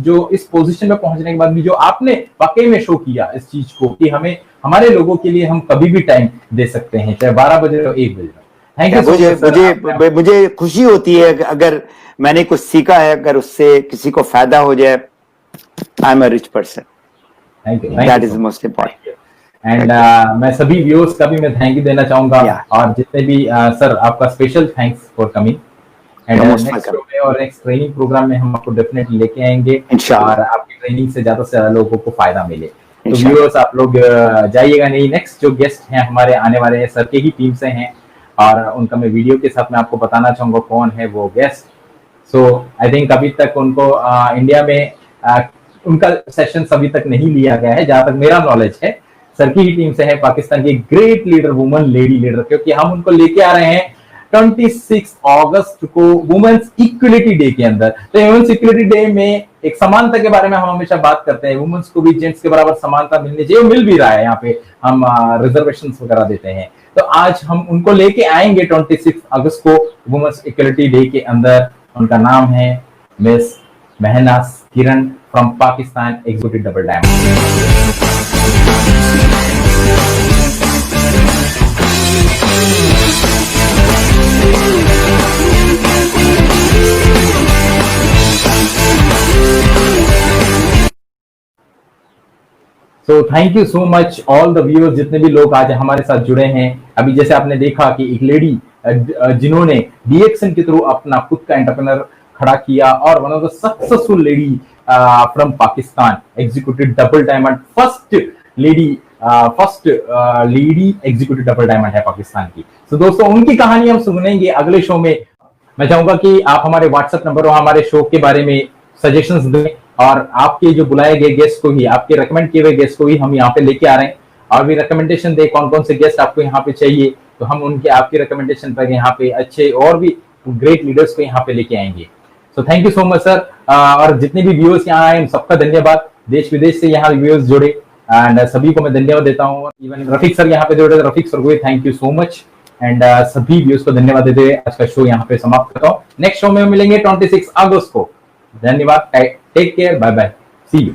जो इस पोजीशन में पहुंचने के बाद भी जो आपने वाकई में शो किया इस चीज को कि हमें हमारे लोगों के लिए हम कभी भी टाइम दे सकते हैं, चाहे 12 बजे हो 1 बजे। Thank you. मुझे खुशी होती है अगर मैंने कुछ सीखा है, अगर उससे किसी को फायदा हो जाए, I am a rich person. Thank you, that is most important. And मैं सभी व्यूअर्स का भी मैं थैंक यू देना चाहूंगा, और जितने भी सर आपका special thanks for coming. And next show में और नेक्स्ट ट्रेनिंग प्रोग्राम में हम आपको डेफिनेटली लेके आएंगे और आपकी ट्रेनिंग से ज्यादा लोगों को फायदा मिले। तो व्यूअर्स आप लोग जाइएगा नहीं। नेक्स्ट जो गेस्ट हैं हमारे आने वाले हैं, सर के ही टीम से हैं, और उनका मैं वीडियो के साथ में आपको बताना चाहूंगा कौन है वो गेस्ट। सो आई थिंक अभी तक उनको इंडिया में उनका सेशन अभी तक नहीं लिया गया है, जहां तक मेरा नॉलेज है। सर की ही टीम से है, पाकिस्तान की great leader, woman lady leader, क्योंकि हम उनको लेके आ रहे हैं 26 अगस्त को वुमेन्स इक्वलिटी डे के अंदर। तो वुमेन्स इक्वलिटी डे में एक समानता के बारे में हम हमेशा बात करते हैं, वुमेन्स को भी जेंट्स के बराबर समानता मिलनी चाहिए, मिल भी रहा है। यहाँ पे हम रिजर्वेशन वगैरह देते हैं। तो आज हम उनको लेके आएंगे 26 अगस्त को वुमेन्स इक्वलिटी डे के अंदर। उनका नाम है miss Mahnaz Kiran from Pakistan executive double diamond. So thank you so much all the viewers, जितने भी लोग आज हमारे साथ जुड़े हैं। अभी जैसे आपने देखा कि एक लेडी जिन्होंने डीएक्सन के थ्रू अपना खुद का एंटरप्रेन्योर खड़ा किया, और one of the successful lady from Pakistan executive double diamond, first lady executive double diamond है पाकिस्तान की। तो दोस्तों उनकी कहानी हम सुनेंगे अगले शो में। मैं चाहूंगा कि आप हमारे व्हाट्सएप नंबर और हमारे शो के बारे में सजेशंस दें, और आपके जो बुलाए गए गेस्ट को ही, आपके रेकमेंड किए हुए गेस्ट को ही हम यहाँ पे लेके आ रहे हैं, और भी रिकमेंडेशन दे कौन कौन से गेस्ट आपको यहाँ पे चाहिए, तो हम उनके आपके रिकमेंडेशन पर यहाँ पे अच्छे और भी ग्रेट लीडर्स को यहाँ पे लेके आएंगे। सो thank you so much sir. और जितने भी व्यूअर्स यहाँ आए सबका धन्यवाद, देश विदेश से यहाँ व्यूअर्स जुड़े, एंड सभी को मैं धन्यवाद देता हूँ। इवन रफीक सर यहाँ पे जुड़े, रफीक सर को thank you so much, and सभी व्यूअर्स को धन्यवाद देते हुए आज का शो यहाँ पे समाप्त करता हूँ। नेक्स्ट शो में मिलेंगे 26 अगस्त को। धन्यवाद, take care, bye bye, see you.